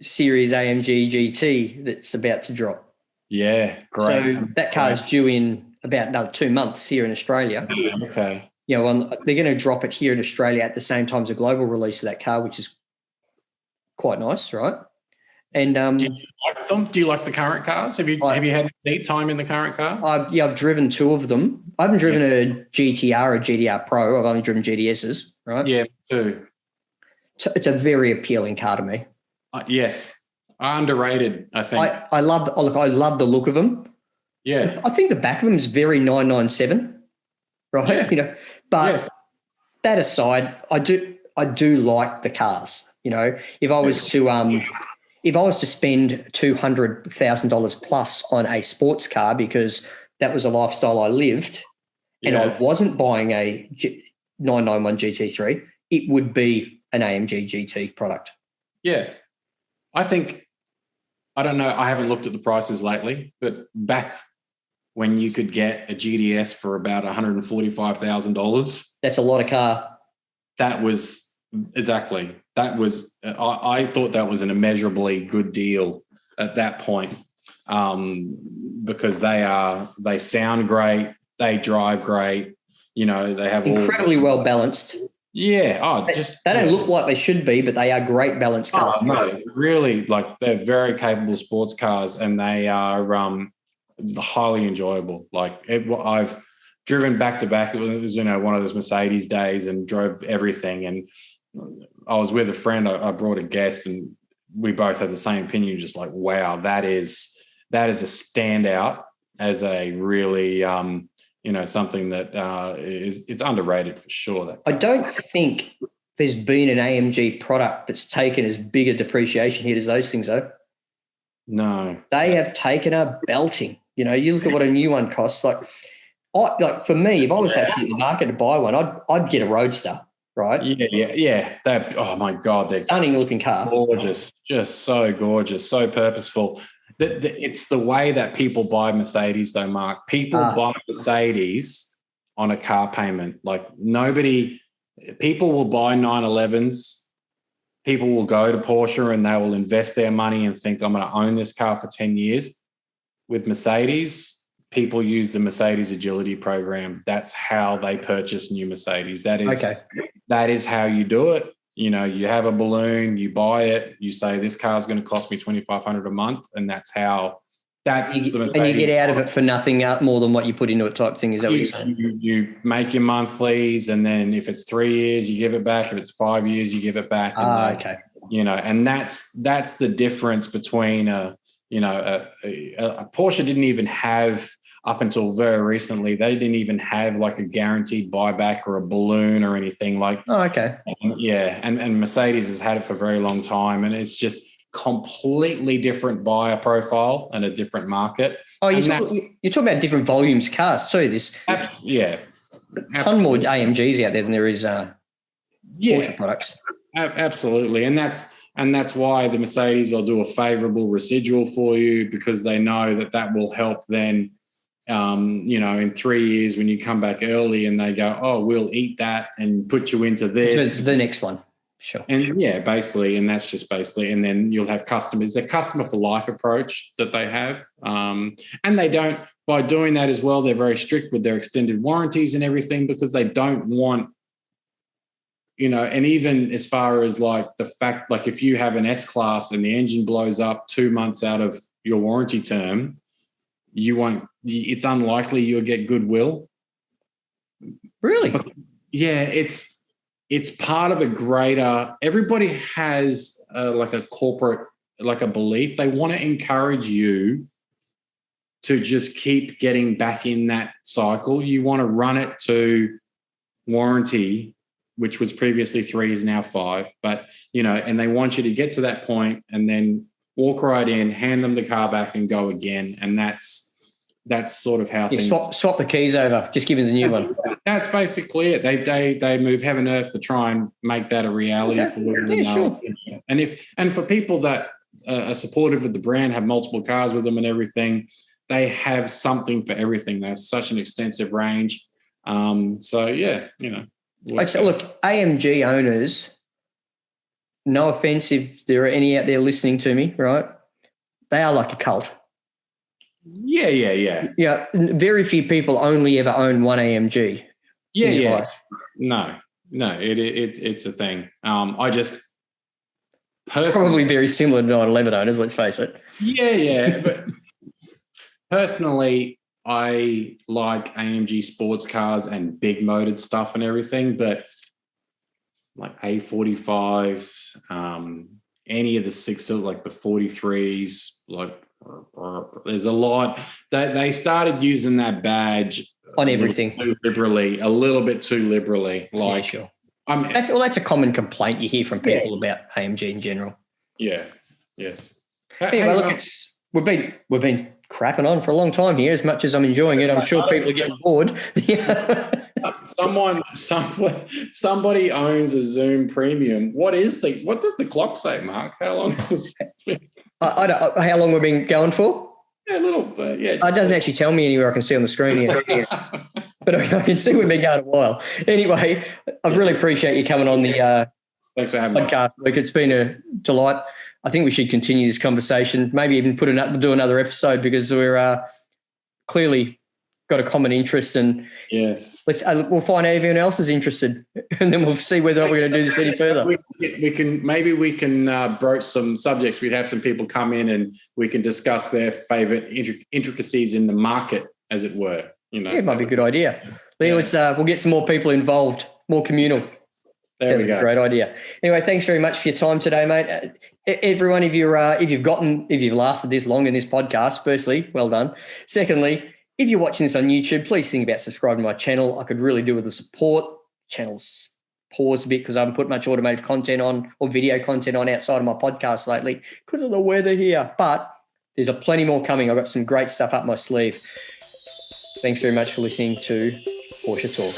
Series AMG GT that's about to drop. Yeah, great. So that car is due in about another 2 months here in Australia. Okay. They're going to drop it here in Australia at the same time as a global release of that car, which is quite nice, right? And do you like them? Do you like the current cars? Have you had seat time in the current car? I've driven 2 of them. I haven't driven a GTR or a GTR Pro. I've only driven GTSs, right? Yeah, me too. It's a very appealing car to me. Yes, underrated, I think. I love the look of them. Yeah, I think the back of them is very 997, right? Yeah. But that aside, I do like the cars. If I was to spend $200,000 plus on a sports car because that was a lifestyle I lived, and I wasn't buying a 991 GT3, it would be an AMG GT product. Yeah. I don't know, I haven't looked at the prices lately, but back when you could get a GTS for about $145,000. That's a lot of car. That was exactly. That was, I thought that was an immeasurably good deal at that point, because they sound great, they drive great, they have incredibly well balanced. Yeah. They don't look like they should be, but they are great balanced cars. No, really, like they're very capable sports cars, and they are highly enjoyable. Like I've driven back to back. It was one of those Mercedes days, and drove everything. And I was with a friend. I brought a guest, and we both had the same opinion. Just like, wow, that is a standout as a really something that it's underrated for sure. I don't think there's been an AMG product that's taken as big a depreciation hit as those things, though. No. They have taken a belting. You look at what a new one costs. Like for me, if I was actually in the market to buy one, I'd get a Roadster, right? Yeah. That, oh my God, they're stunning looking car. Gorgeous, just so gorgeous, so purposeful. It's the way that people buy Mercedes, though, Mark. People buy Mercedes on a car payment. Like people will buy 911s. People will go to Porsche and they will invest their money and think, I'm going to own this car for 10 years. With Mercedes, people use the Mercedes Agility program. That's how they purchase new Mercedes. That is how you do it. You have a balloon, you buy it, you say this car is going to cost me $2,500 a month, and that's the Mercedes. And you get out of it for nothing more than what you put into it, type thing. Is that what you're saying? You make your monthlies, and then if it's 3 years, you give it back. If it's 5 years, you give it back. Okay. And that's the difference between a Porsche didn't even have. Up until very recently, they didn't even have like a guaranteed buyback or a balloon or anything like. Oh, okay. And Mercedes has had it for a very long time, and it's just completely different buyer profile and a different market. Oh, you're talking about different volumes cars too. Yeah, a ton more AMGs out there than there is Porsche products. Absolutely, and that's why the Mercedes will do a favorable residual for you, because they know that will help then. In 3 years when you come back early and they go, oh, we'll eat that and put you into this. The next one. Sure. And basically, and that's just basically, and then you'll have customers, a customer for life approach that they have. And they don't, by doing that as well, they're very strict with their extended warranties and everything, because they don't want, and even as far as like the fact, like if you have an S-Class and the engine blows up 2 months out of your warranty term, it's unlikely you'll get goodwill. Really? But it's part of a greater, everybody has like a corporate, like a belief. They want to encourage you to just keep getting back in that cycle. You want to run it to warranty, which was previously 3, is now 5, but and they want you to get to that point and then walk right in, hand them the car back and go again. And that's sort of how things swap the keys over, just give them the new one. That's basically it. They move heaven and earth to try and make that a reality for you. Yeah, sure. And for people that are supportive of the brand, have multiple cars with them and everything, they have something for everything. There's such an extensive range. So look, AMG owners, no offense if there are any out there listening to me, right? They are like a cult. Yeah. Very few people only ever own one AMG. Life. No, it's a thing. I just personally, probably very similar to 911 owners. Let's face it. Yeah. But personally, I like AMG sports cars and big motored stuff and everything, but like A45s, any of the 6, like the 43s, like. There's a lot that they started using that badge on everything a little bit too liberally. Like, sure. That's a common complaint you hear from people about AMG in general. Yeah. Yes. Anyway, look, we've been crapping on for a long time here. As much as I'm enjoying it, I'm sure people are getting bored. Somebody owns a Zoom Premium. What does the clock say, Mark? How long has it been? I don't know how long we've been going for. Yeah, a little bit. Yeah, it doesn't actually tell me anywhere I can see on the screen here. But I can see we've been going a while. Anyway, I really appreciate you coming on the Thanks for having me. Podcast, Luke. It's been a delight. I think we should continue this conversation, maybe even do another episode, because we're clearly got a common interest, and yes, we'll find out if anyone else is interested, and then we'll see whether or not we're going to do this any further. We can broach some subjects. We'd have some people come in and we can discuss their favorite intricacies in the market, as it were. Yeah, it might be a good idea. Leo, we'll get some more people involved, more communal. There we go. Like a great idea. Anyway, thanks very much for your time today, mate. Everyone, if you've lasted this long in this podcast, firstly, well done. Secondly, if you're watching this on YouTube, please think about subscribing to my channel. I could really do with the support. Channel's paused a bit because I haven't put much automated content on or video content on outside of my podcast lately because of the weather here. But there's plenty more coming. I've got some great stuff up my sleeve. Thanks very much for listening to Porsche Talk.